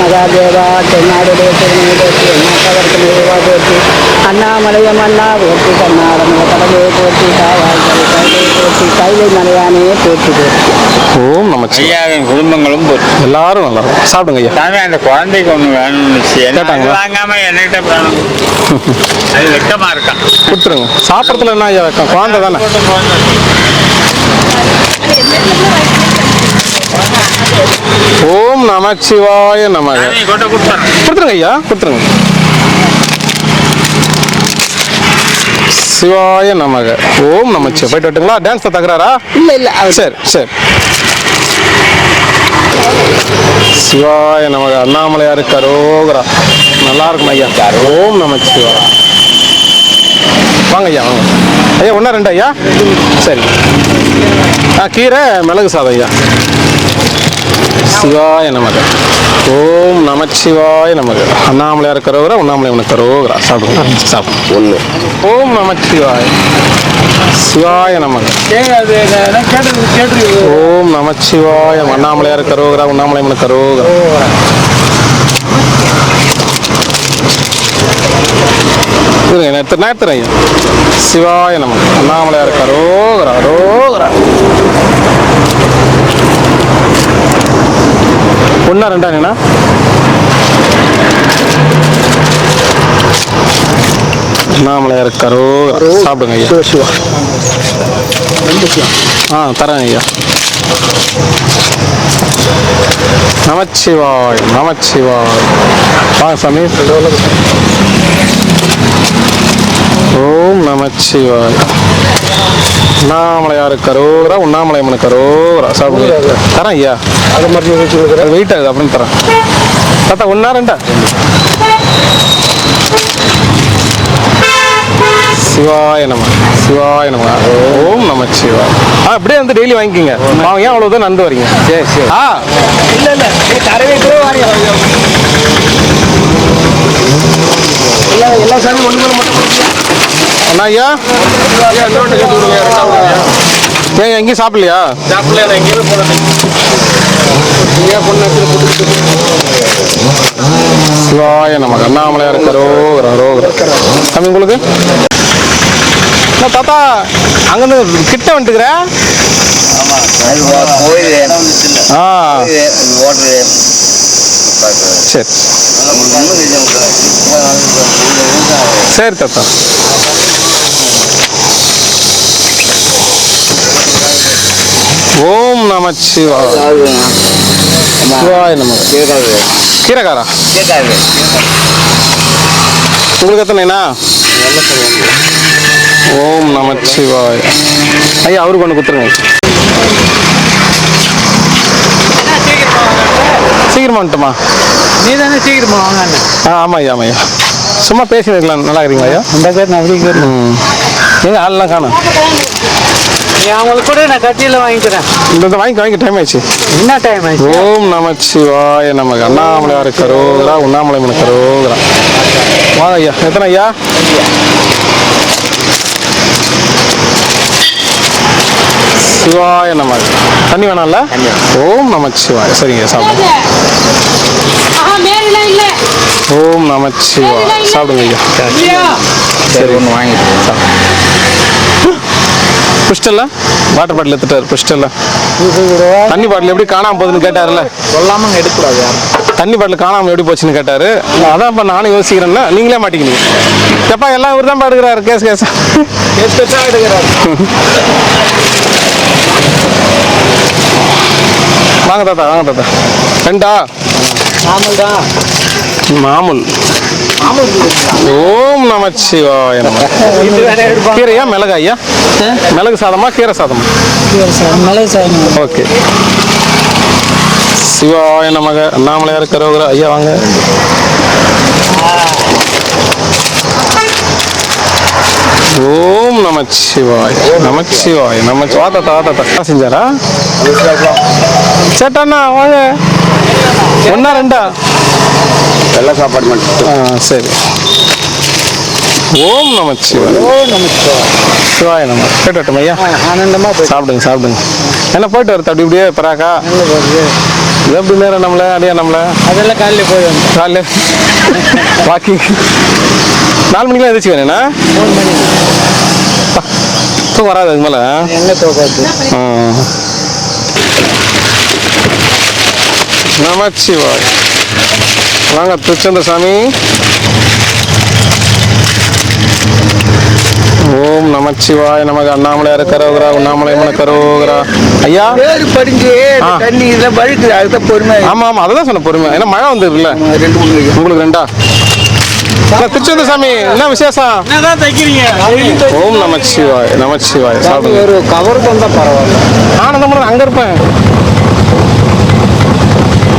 மகாதேவா தென்னாடுடைய போற்றி அண்ணாமலையம் அண்ணா போற்றி கண்ணாடம கடலே போற்றி காவாய்கள் கைலை போற்றி கைலை மலையானே போற்றி போற்றி ஓம் நமச்சிவாய் ஐயாவின் குடும்பங்களும் போச்சு எல்லாரும் நல்லா இருக்கும் சாப்பிடுங்க ஐயா சாமி அந்த குழந்தைக்கு ஒன்று வேணும்னு கேட்டாங்களா? வாங்காம என்கிட்ட வேணும் அது வெக்கமா இருக்கான் கொடுத்துருங்க சாப்பிட்றதுல என்ன ஐயா வைக்கும் குழந்தை தானே ஓம் நமச்சிவாய நமக கொண்டு கொடுத்தாங்க கொடுத்துருங்க ஐயா கொடுத்துருங்க சிவாய நமக ஓம் நமச்சிவாய போயிட்டு வரட்டுங்களா டான்ஸ் தகராறா இல்லை இல்லை சரி சரி சிவாய நமக. அண்ணாமலையாருக்கு அரோகரா. நல்லா இருக்கும் ஐயா. ஓம் நமச்சிவாய. வாங்க ஐயா, வாங்க ஐயா. ஒன்றா ரெண்டு ஐயா? சரி. கீரை மிளகு சாதம் ஐயா. சிவாய நமக. ஓம் நமச்சிவாய நமக. அண்ணாமலையாருக்கு அரோகரா, உண்ணாமலையாருக்கு அரோகரா. சாப்பிடுங்க, சாப்பிடுங்க. ஒன்று. ஓம் நமச்சிவாய. சிவாய நமக. ஓம் நமச்சிவாய. அண்ணாமலையாருக்கு அரோகரா, உண்ணாமலையாருக்கு அரோகரா. நேரத்தில் ஐயா. சிவாய நமக. அண்ணாமலையாருக்கு அரோகரா, அரோகரா. ஒன்றா ரெண்டாண்ணா? அண்ணாமலையாருக்கு அரோகரா. சாப்பிடுங்க ஐயா. தரேன் ஐயா. நமச்சிவாய், நமச்சிவாய். வாங்க சாமி. ஓம் நமச்சிவாய். அண்ணாமலையாருக்கு அரோகரா, உண்ணாமலையம்மனுக்கு அரோகரா. சாப்பிடுங்க. தரேன் ஐயா. அது மாதிரி வெயிட் ஆகுது அப்படின்னு தரேன். தாத்தா ஒன்றா ரெண்டா? சிவாய நம, சிவாய நம. ஓம் நமச்சிவாய். அப்படியே வந்து டெய்லி வாங்கிக்கோங்க. ஏன் அவ்வளோதான் நந்து வரீங்க? சரி சரி. இல்லை இல்லை, தரவே கூட வாங்க. எல்லா சாமியும் ஒன்று மட்டும் அண்ணா ஐயா. ஏன் எங்கேயும் சாப்பிடலையா? சாப்பிடல, எங்கேயுமே போனேன். சிவாய நமக. அண்ணாமலையாருக்கு அரோகரா, அரோகரா. சாமி உங்களுக்கு தாத்தா அங்கிருந்து கிட்ட வந்துட்டுக்கிற. சரி சரி தாத்தா. ஓம் நமச்சிவாய. சிவாய நமக. கீரைக்காரா உங்களுக்கு எத்தனைண்ணா? ஓம் நமச்சிவாய. ஐயா அவருக்கு ஒன்று கொடுத்துருங்க. சீக்கிரமா வந்துட்டுமா? நீ தானே சீக்கிரமா வாங்க. ஆமாம் ஐயா, ஆமாம் ஐயா. சும்மா பேசிக்கலாம். நல்லா இருக்கீங்களா ஐயா? அந்த பேர் நான் அப்படி எங்க ஆள்லாம் காணும். நீ அவங்களுக்கு கூட நான் கட்டியில் வாங்கிக்கிறேன். இந்த வாங்கி டைம் ஆயிடுச்சு. என்ன டைம் ஆயிடுச்சு? ஓம் நமச்சிவாய நமக. அண்ணாமலையாருக்கு அரோகரா, உண்ணாமலையம்மனுக்கு அரோகரா. வாங்க ஐயா. எத்தனை ஐயா? சிவாய நமக. தண்ணி வேணாம்ல? ஓம் நமச்சிவாய. சரிங்க, சாப்பிடுங்க. ஓம் நமச்சிவாய. சாப்பிடுங்க ஐயா. சரி, ஒன்று வாங்கிட்டு புஷ்டல்ல வாட்டர் பாட்டில் எடுத்துட்டாரு. புஷ்டல்ல தண்ணி பாட்டில் எப்படி காணாமல் போகுதுன்னு கேட்டார்ல. சொல்லாமல் எடுக்கக்கூடாது. தண்ணி பாட்டில் காணாமல் எப்படி போச்சுன்னு கேட்டாரு. அதான் இப்போ நானும் யோசிக்கிறேன்னா நீங்களே மாட்டிக்கினீங்க. எப்பா எல்லாம் இவர் தான் பாடுகிறாரு. கேஸ் எடுக்கிறாரு. வாங்க தாத்தா, வாங்க தாத்தா. ரெண்டா? ஆமாண்டா. மாமூல். ஓம் நமச்சிவாய நமக. கீரையா மிளகா ஐயா? மிளகு சாதமா கீரை சாதமா? மிளகு சாதம். ஓகே. சிவாய நமக. அண்ணாமலையாருக்கு அரோகரா. ஐயா வாங்க. ஓம் நமச்சிவாய, நமச்சிவாய, வா தாத்தா. செஞ்சாரா? சேட்டாண்ணா வாங்க. ஒன்றா ரெண்டா? வெள்ளை சாப்பாடு மட்டும். சரி. ஓம் நமச்சிவாய. சிவாய நம்ம கேட்டோம் ஐயா. ஆனந்தமா போய் சாப்பிடுங்க. என்ன போயிட்டு வருது அப்படி இப்படியே பராக்கா? இது எப்படி நேரம் நம்மள அடியா நம்மள? அதெல்லாம் காலையில் போய் வந்து காலையில் வாக்கிங் 4 மணிக்கெலாம் எதிர்ச்சி வேணுண்ணா? 3 மணி தூக்கம் வராது அதுக்கு மேலே? எங்கே தூக்காது. நமச்சிவாய். வாங்க திருச்செந்தூர் சாமி. ஓம் நமச்சிவாய நமக. அண்ணாமலையாருக்கு அரோகரா, உண்ணாமலையம்மனுக்கு அரோகரா. ஐயா வேறு படிஞ்சு தண்ணி இதெல்லாம் வழுக்குது. அதுதான் பொறுமை. ஆமாம் அதான் சொன்ன பொறுமை. ஏன்னா மழை வந்துருக்குல்ல. 2 உங்களுக்கு 2ஆ? திருச்செந்தூர் சாமி என்ன விசேஷம்? என்னதான் தைக்கிறீங்க? ஓம் நமச்சிவாய், நமச்சிவாய். சாப்பிடுங்க. ஒரு கவருக்கு வந்தால் பரவாயில்ல. ஆனந்தம் அங்கே இருப்பேன்.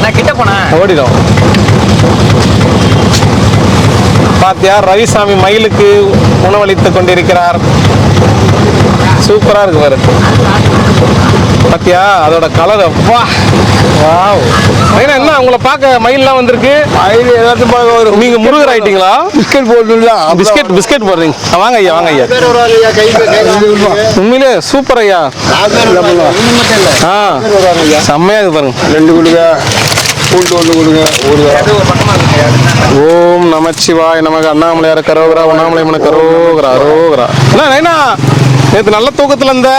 நான் கிட்ட போனேன். ஓடிடும். பாத்தியா, ரவிசாமி மயிலுக்கு உணவளித்துக் கொண்டிருக்கிறார். சூப்பரா இருக்கு பாரு. பாத்தியா அதோட கலர். அப்பா வாவ். என்ன உங்களை பார்க்க மயில்லாம் வந்திருக்கு. மயில் ஏதாச்சும் பார்க்க வரும். நீங்க முருகர் ஆயிட்டீங்களா? பிஸ்கட் போட்டுலாம். பிஸ்கெட் போடுறீங்க. வாங்க ஐயா, வாங்க ஐயா. உண்மையிலே சூப்பர் ஐயா. செம்மையா இருக்கு பாருங்க. 2 கொடுங்க, பூண்டு 1 கொடுங்க. ஓம் நமச்சிவாய நமக. அண்ணாமலையார் கரோகரா, உண்ணாமலை கரோகரா, அரோகரா. என்ன நேற்று நல்ல தூக்கத்துல இருந்த.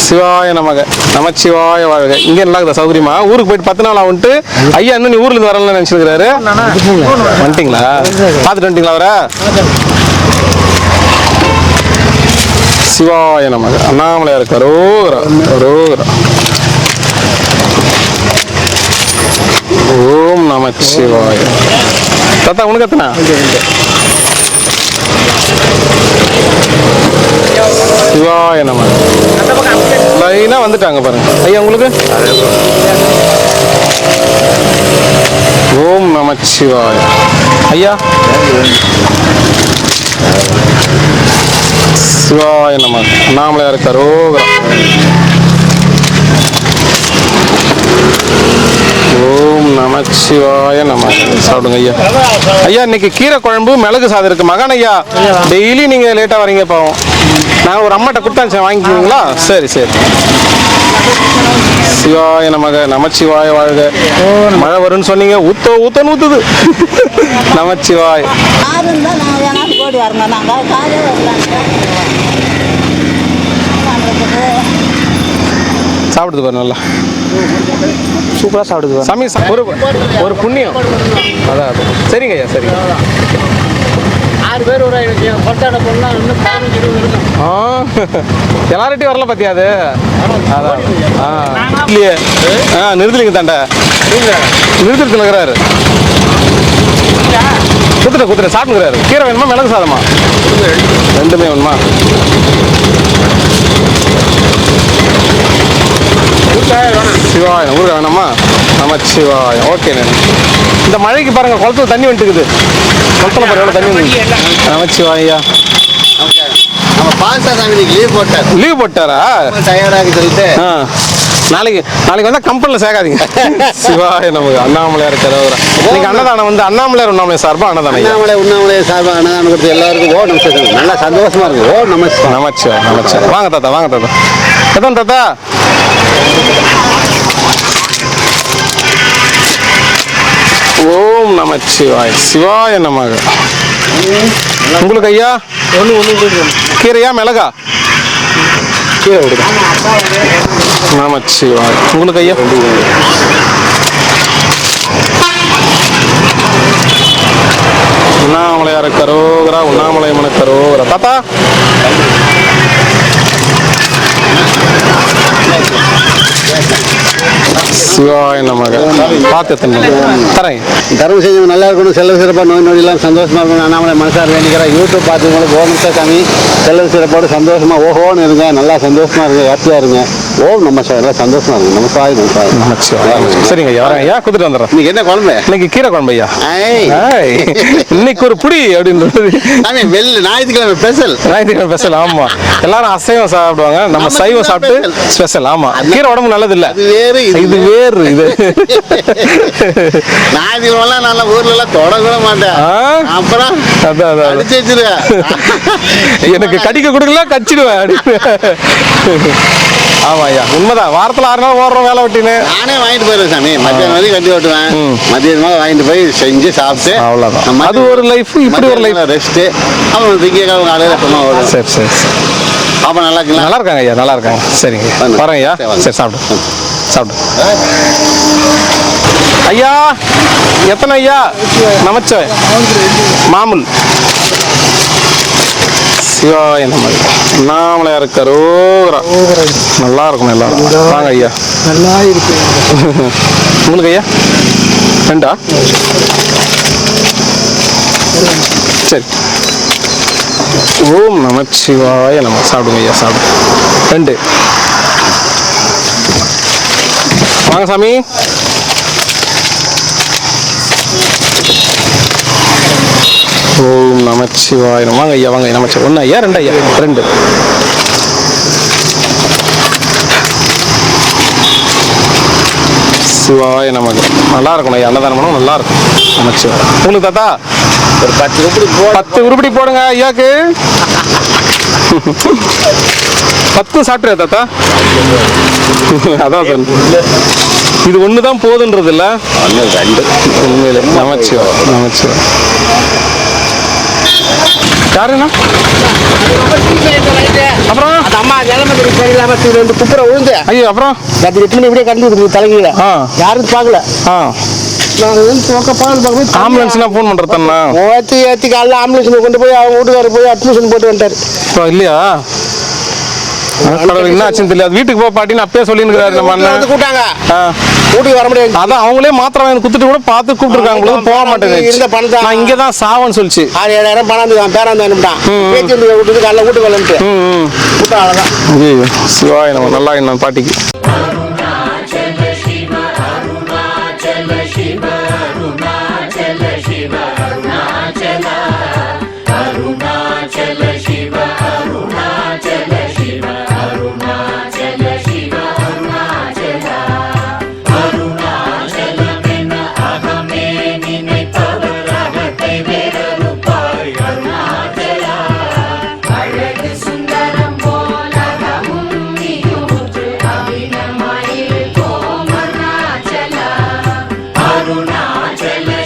சிவாய நமக. நமச்சிவாய வாழ்க. இங்கே நல்லா இருக்குதா சௌகரியமா? ஊருக்கு போயிட்டு 10 நாள் ஆகுன்ட்டு ஐயா இன்னும் நீ ஊர்ல இருந்து வரலன்னு நினைச்சிருக்கிறாரு. வந்துட்டீங்களா? பார்த்துட்டு வந்துட்டீங்களா அவரை? சிவாய நமக. அண்ணாமலையார் கரோகரா, அரோகரா. ஓம் நமச்சிவாய. தாத்தா உனக்கு எத்தனை? சிவாய நம. லைனா வந்துட்டாங்க பாருங்க ஐயா உங்களுக்கு. ஓம் நமச்சிவாய. ஐயா சிவாய நம. அண்ணாமலையார் கரோகரா. ஓம் நமச்சிவாய நம. சாப்பிடுங்க ஐயா. ஐயா இன்னைக்கு கீரை குழம்பு மிளகு சாதம் இருக்கு. மகான் ஐயா டெய்லி நீங்க லேட்டா வரீங்க பாவம். நான் ஒரு அம்மாட்ட கொடுத்தாச்சேன், வாங்கிக்குவீங்களா? சரி சரி. சிவாய நமக. நமச்சிவாய வாழ்க. மழை வரும்னு சொன்னீங்க, ஊத்தன்னு ஊத்துது. நமச்சிவாய. சாப்பிடுது பாரு நல்லா சூப்பரா சாப்பிடுது சாமி. ஒரு புண்ணியம். அதான் சரிங்க ஐயா, சரிங்க. 6 பேர் ஒரு பட்டாடை போடலாம். இன்னும் 15-20 இருக்கும். எல்லார்ட்டையும் வரல பாத்தியா அது. அதான் இல்லையே. நிறுத்தலிங்க தாண்டா. நிறுத்திட்டு இருக்கிறாரு. குத்துட்டு சாப்பிட்டுக்கிறாரு. கீரை வேணுமா மிளகு சாதமா? ரெண்டுமே வேணுமா? சிவாயம். ஊருக்கு வேணாமா? நமச்சிவாயம். ஓகே. இந்த மழைக்கு பாருங்க குளத்துல தண்ணி வந்துட்டுக்குது. குளத்துல பாருங்க எவ்வளோ தண்ணி வந்து. நமச்சிவாயா. நம்ம பால்சாமி லீவ் போட்டாரா? டயர்டாக சொல்லிட்டு நாளைக்கு வந்தா கம்பெனியில் சேர்க்காதீங்க. சிவாய நமக்கு. அண்ணாமலையார் கரோகரா. இன்னைக்கு அன்னதானம் வந்து அண்ணாமலையார் உண்ணாமலை சார்பா அன்னதானம். உண்ணாமலை சார்பா அன்னதானம் கொடுத்து எல்லாருக்கும் ஓ நமஸ்காரம். நல்லா சந்தோஷமா இருக்கு. ஓ நமச்சிவாய். வாங்க தாத்தா, வாங்க தாத்தா. எதான் தாத்தா? ஓம் நமச்சிவாய். சிவாய நமக. உங்களுக்கு ஐயா கீரையா மிளகா? கீரை விடுங்க. நமச்சிவாய். உங்களுக்கு ஐயா? உண்ணாமலையார் கரோகரா, உண்ணாமலை மன கரோகரா. தாத்தா சிவாய நமக. பார்த்து தரேன். தர்மம் செஞ்சவங்க நல்லா இருக்கணும், செல்வ சிறப்பாக நோய் நொடியெல்லாம் சந்தோஷமா இருக்கணும். அண்ணாமலை மனசார் வேண்டிக்கிறேன். யூடியூப் பார்த்துங்களுக்கு ஓம் சாமி செல்வ சிறப்போடு சந்தோஷமா ஓஹோன்னு இருங்க. நல்லா சந்தோஷமா இருங்க, ஹாப்பியாக இருங்க. ஓம் நம்ம எல்லாம் சந்தோஷமா இருங்க. நமஸ்காரம். சரிங்க ஐயா, வரேன் ஐயா. கொடுத்துட்டு வந்துடுறேன். இன்னைக்கு என்ன குழம்பு? இன்னைக்கு கீரை குழம்பு ஐயா. இன்னைக்கு ஒரு புடி அப்படின்னு ஞாயிற்றுக்கிழமை ஸ்பெஷல். ஞாயிற்றுக்கிழமை ஸ்பெஷல். ஆமா, எல்லாரும் அசைவம் சாப்பிடுவாங்க, நம்ம சைவம் சாப்பிட்டு ஸ்பெஷல். ஆமா, கீரை உடம்பு நல்லது இல்ல. இது வேறு. இது ஞாயிற்றுக்கிழமை நல்லா ஊர்ல எல்லாம் தொட கூட மாட்டேன். அப்புறம் எனக்கு கடிக்க கொடுக்கல, கச்சிடுவேன். ஆமா ஐயா, உண்மைதான். வாரத்துல 6 நாள் ஓடுறோம் வேலை வெட்டின்னு. நானே வாங்கிட்டு போயிருவேன் சாமி. மத்தியானம் வரைக்கும் கட்டி ஓட்டுவேன். மத்தியானமா வாங்கிட்டு போய் செஞ்சு சாப்பிட்டு அவ்வளவுதான். அது ஒரு லைஃப். இப்படி ஒரு லைஃப். ரெஸ்ட். அப்புறம் திங்கக்கிழமை காலையில அப்புறமா ஓடும். சரி சரி. அப்ப நல்லா இருக்குங்களா? நல்லா இருக்காங்க ஐயா, நல்லா இருக்காங்க. சரிங்க, வரேன் ஐயா. சரி, சாப்பிடு சாப்பிடு. ஐயா எத்தனை ஐயா? நமச்ச மாமூல். சிவாய நம. அண்ணாமலையார் கரோகரா. நல்லா இருக்கும் எல்லாரும். வாங்க ஐயா. நல்லா இருக்கு. உங்களுக்கு ஐயா 2? சரி. ஓம் நமச்சிவாய நம. சாப்பிடுங்க ஐயா, சாப்பிடு. 2. வாங்க சாமி. ஓம் நமச்சிவாய நம. வாங்க ஐயா, வாங்க நமச்சி. 1 ஐயா, 2 ஐயா, 2. சிவாய நமக்கு. நல்லா இருக்கணும் ஐயா, அன்னதானம் பண்ணணும், நல்லா இருக்கும். நமச்சிவாய. உங்களுக்கு தாத்தா ஒரு 10 ரூபாய் 10 உருப்படி போடுங்க ஐயாக்கு. 10 சாப்பிட்றியா தாத்தா? அதான் சார், இது ஒன்று தான் போதுன்றது இல்லை. உண்மையிலே நமச்சிவாய நமச்சிவாய. யாருண்ணா? அப்புறம் அந்த அம்மா நிலைமை சரியில்லாம வந்து குப்புற விழுந்து ஐயோ, அப்புறம் அது எத்தனை இப்படியே கண்டு தலைகீழ ஆ யாரும் பார்க்கல. ஆ நான் ஆம்புலன்ஸ்லாம் ஃபோன் பண்ணுறதுண்ணா? ஏற்றி காலைல ஆம்புலன்ஸ் கொண்டு போய் அவங்க வீட்டுக்காரர் போய் அட்மிஷன் போட்டு வந்துட்டாரு. இப்போ இல்லையா? என்ன ஆச்சுன்னு தெரியல. வீட்டுக்கு போ பாட்டின்னு அப்பயே சொல்லியிருக்கிறாரு நம்ம அண்ணன். கூட்டாங்க வீட்டுக்கு வர முடியாது. அதான் அவங்களே மாத்திரை வாங்கி குத்துட்டு கூட பார்த்து கூப்பிட்டுருக்காங்க. போக மாட்டேங்குது. இருந்த பணத்தை நான் இங்கே தான் சாவன்னு சொல்லிச்சு. 6-7 பணம் பேராந்து அனுப்பிட்டான். பேச்சு விட்டுட்டு காலைல வீட்டுக்கு வரலன்ட்டு கூட்டம் அவ்வளோதான். ஐயோ சிவாய நம்ம. நல்லா என்ன பாட்டிக்கு. Arunachala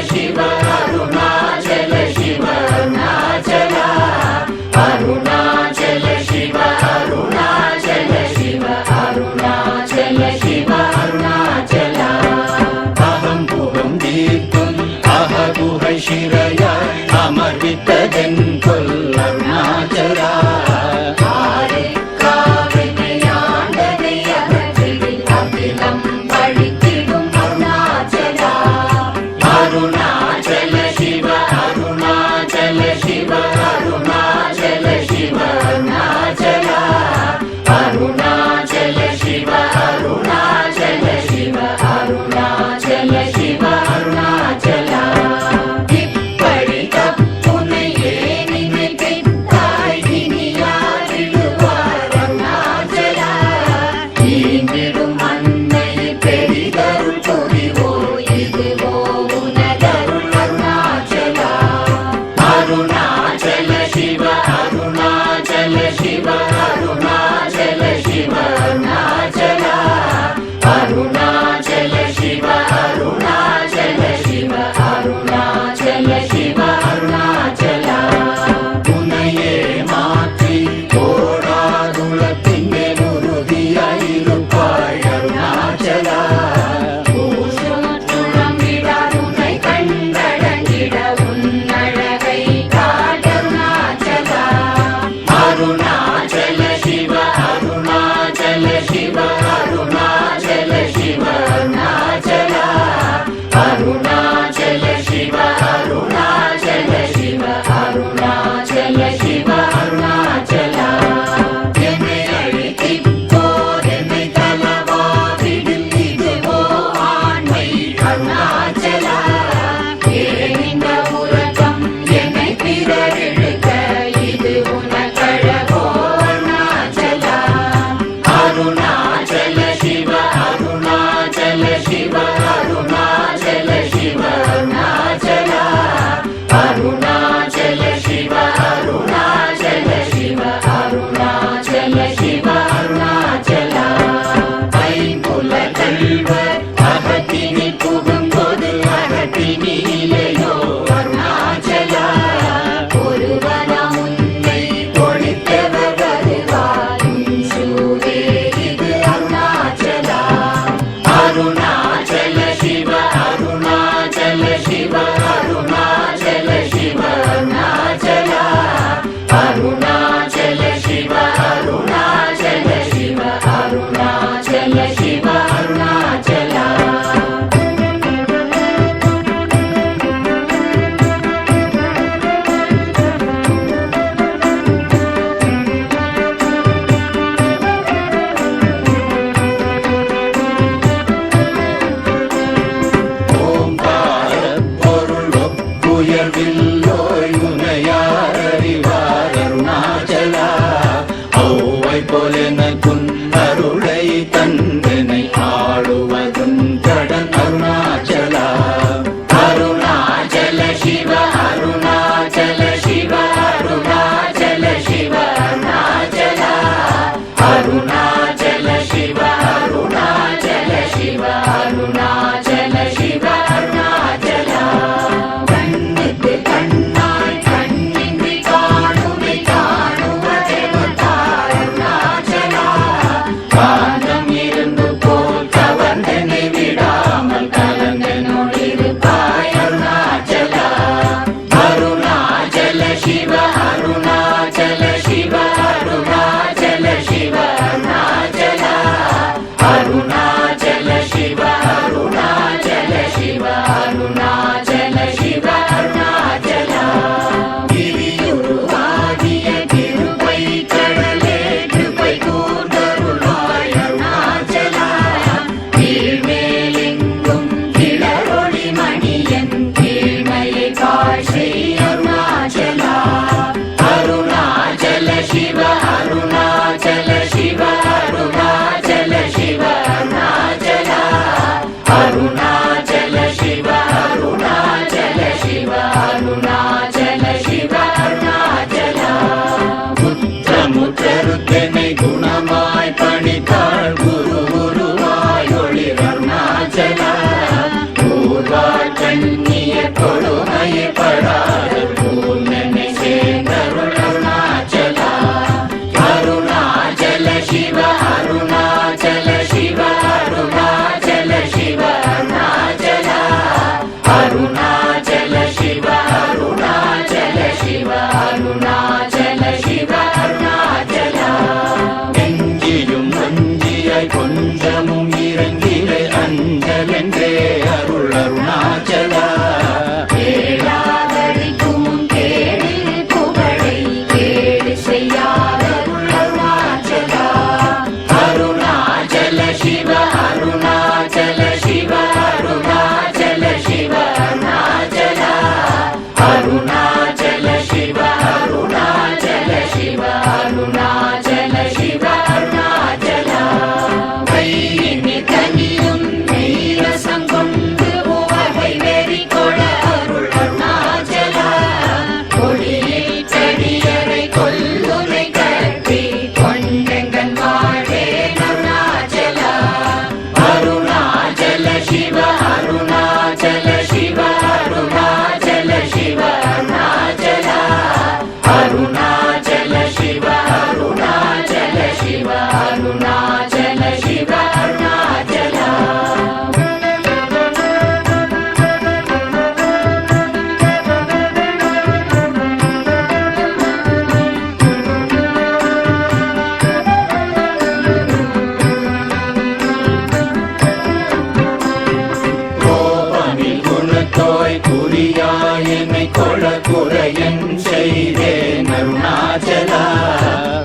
Shiva, வாழ்வில்லோய் உனையார் அறிவார் அருணாச்சலா ஔவை போலெனக்குன் அருளை தந்தனை ஆளுவதும் கடன் அருணாச்சலா அருணாச்சல சிவ அருணாச்சல சிவ அருணாச்சல சிவ அருணாச்சலா அருணாச்சல சிவ அருணாச்சல சிவ அருணாச்சல சிவ அருணாச்சலா கண்ணுக்கு கண்ணாய் கண்ணின்றி காணுமை காணுவதெவத்தாய் அருணாச்சலா காந்தம் இருந்து போல் கவர்ந்தனை விடாமல் கலந்தனோடிருப்பாய் அருணாச்சலா அருணாச்சல சிவ அருணாச்சல சிவ அருணாச்சல சிவ அருணாச்சலா அருணாச்சல சிவ அருணாச்சல சிவ அருணாச்சல சிவ அருணாச்சலா கிரியுருவாகிய கிருபை கடலே கிருபை கூர்ந்தருளாய் அருணாச்சலா கீழ்மேலெங்கும் கிளரொளி மணியன் கீழ்மையை காட்சி அருணாச்சலா அருணாச்சல சிவ அருணாச்சல சிவ அருணாச்சல சிவ அருணாச்சலா அருணாச்சல சிவ அருணாச்சல சிவ அருணாச்சல சிவ அருணாச்சலா முற்றமுற்றருத்தனை குணமாய் பணித்தாள் குரு குருவாய் ஒளிர் அருணாச்சலா ஊர்வாழ் கண்ணிய கொடுமையை படாத பூர்ணனை சேர்ந்தருள் அருணாச்சலா அருணாச்சல சிவ அருணாச்சல சிவ அருணாச்சல சிவ அருணாச்சலா அருணாச்சல சிவ அருணாச்சல சிவ அருணாச்சல சிவ அருணாச்சலா நெஞ்சியும் நஞ்சியாய் கொஞ்சமும் இறங்கிலை அஞ்சலென்றே அருள் அருணாச்சலா கேளாதடிக்கும் கேடில் புகழை கேடு செய்யாத அருள் அருணாச்சலா அருணாச்சல சிவ அருணாச்சல சிவ அருணாச்சல சிவ அருணாச்சலா அருணாச்சல சிவ அருணாச்சல சிவ அருணாச்சல சிவ அருணாச்சலா கையினி தனியும் நீரசம் கொண்டு உவகை வெறி கொட அருள் அருணாச்சலா கொடியில் செடியரை கொல்லுனை கட்டி கொண்டெங்கன் வாழ்வே அருணாச்சலா அருணாச்சல சிவ அருணாச்சல சிவ அருணாச்சல சிவ அருணாச்சலா அருணாச்சல சிவ அருணாச்சல சிவ அருணாச்சல சிவ அருணாச்சலா கோபமில் குணத்தோய் குறியாய் என்னை கொள குறையன் செய்தேன் அருணாச்சலா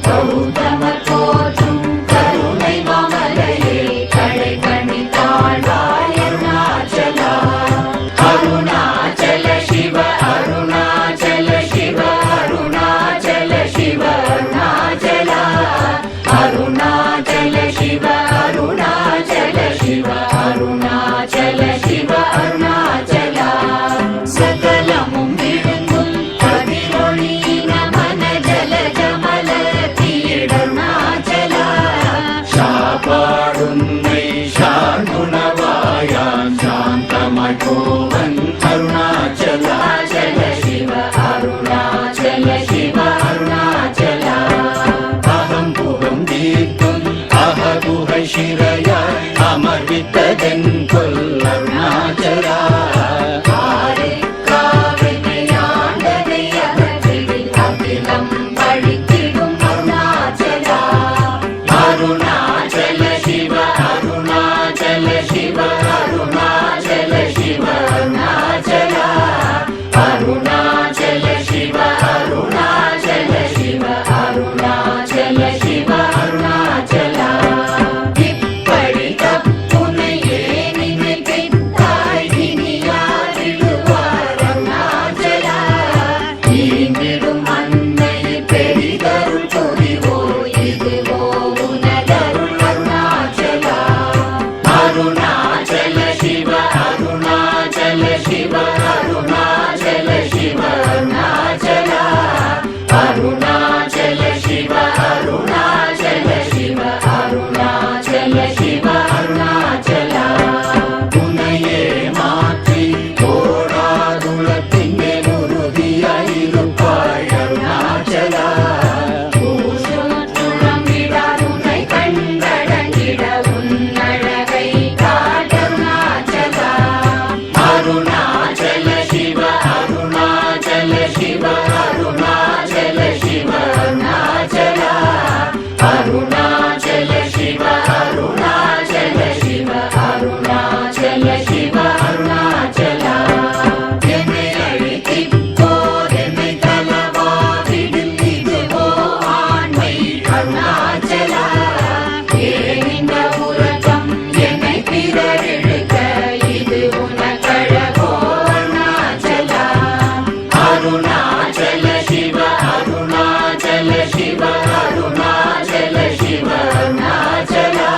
கௌதம தோற்றும் கருணை மாமலையே கடை கண்ணி தாழ்வாய் அருணாச்சலா அருணாச்சல சிவ அருணாச்சல சிவ அருணாச்சல சிவ அருணாச்சலா அருணாச்சல சிவ அருணாச்சல சிவ அருணாச்சல சிவ அருணாச்சலா சகலமும் விழுங்கும் கதிரொளி நமன ஜல ஜமல தீடருணாச்சலா சாப்பாடுன்னை சாந்துணவாயான் சாந்தமாய் போவன் அருணாச்சலா ஜல சிவ அருணாச்சல சிவ அருணாச்சலா அகம் புகம் தீர்த்தும் அககுகை சிறையாய் அமர்வித்ததென் கொல் அருணாச்சலா காவினையாண்டதை அகற்றிடில் அகிலம் பழித்திடும் அருணாச்சலா அருணாச்சல சிவ அருணாச்சல சிவ அருணாச்சல சிவ அருணாச்சலா அருணாச்சல சிவ அருணாச்சல சிவ அருணாச்சல சிவ அருணாச்சலா அருணாச்சல சிவ அருணாச்சல சிவ அருணாச்சல சிவ அருணாச்சலா என்னை அழைத்திப்போர் என்னை தலவாவிடில் இதுவோ ஆண்மை அருணாச்சலா ஏன் இந்த உலகம் என்னை பிறரெடுக்க இது உனக்கழகோ அருணாச்சலா அருணாச்சல சிவ அருணாச்சல சிவ அருணாச்சல சிவ அருணாச்சலா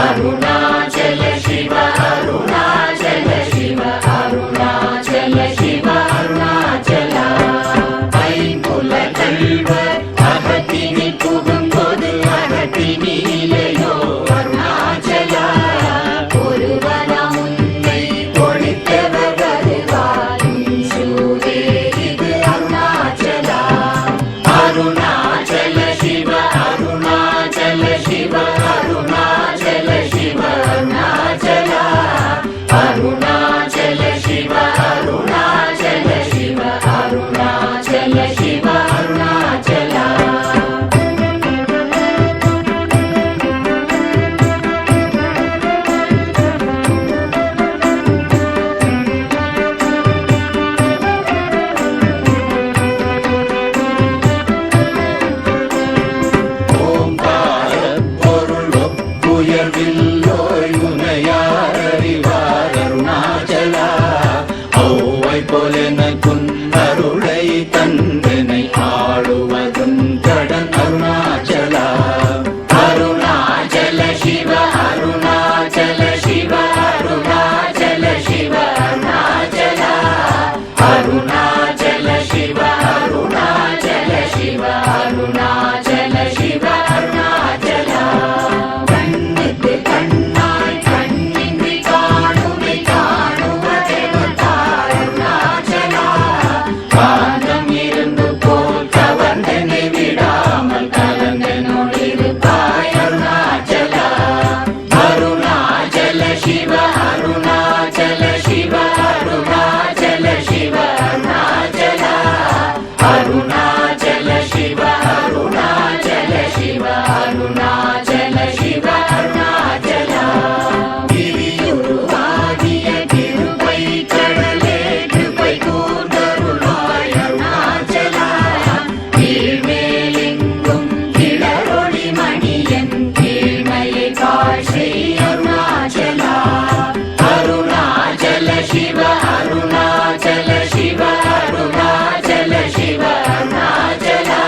அருணாச்சல சிவ அருணாச்சல சிவ அருணாச்சல சிவ அருணாச்சலா ஐம்புல கள்வர் அகத்தினி புகும்போது அகத்தினிலையோ அருணாச்சலா ஒருவராம் உன்னை ஒழித்தவர் வருவாரும் சூரே இது அருணாச்சலா அருணாச்சல சிவ அருணாச்சல சிவ அருணாச்சல சிவ அருணாச்சலா அருணாச்சல சிவ அருணாச்சல சிவ அருணாச்சல சிவ அருணாச்சலா பொருள் ஒப்புயர்வில்லோய் உனையார் அறிவார் அருணாச்சலா ஔவை போலெனக்குன் அருளை தந்தனை ஆளுவதும் கடன் அருணாச்சலா அருணாச்சல சிவ அருணாச்சல சிவ அருணாச்சல சிவ அருணாச்சலா அருணாச்சல சிவ அருணாச்சல சிவ அருணாச்சல சிவ அருணாச்சலா கண்ணுக்கு கண்ணாய் கண்ணின்றி காணுமை காணுவதெவத்தார் அருணாச்சலா காந்தம் இரும்பு போல் கவர்ந்தனை விடாமல் கலந்தனோடிருப்பாய் அருணாச்சலா அருணாச்சல சிவ அருணாச்சல சிவ அருணாச்சல சிவ அருணாச்சலா அருணாச்சல சிவ அருணாச்சல சிவ அருணாச்சல சிவ அருணாச்சலா திரியுருவாகிய திருப்பை கடலே கிருபை கூர்ந்தருளாய் அருணாச்சலா கீழ்மேலெங்கும் கிளரொளி மணியன் கீழ்மையை காட்சி அருணாச்சலா அருணாச்சல சிவ அருணாச்சல சிவ அருணாச்சல சிவ அருணாச்சலா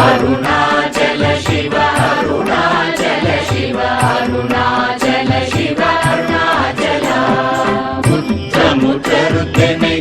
அருணாச்சல சிவ அருணாச்சல சிவ அருணாச்சல சிவ அருணாச்சலா முற்றமுற்றருத்தனை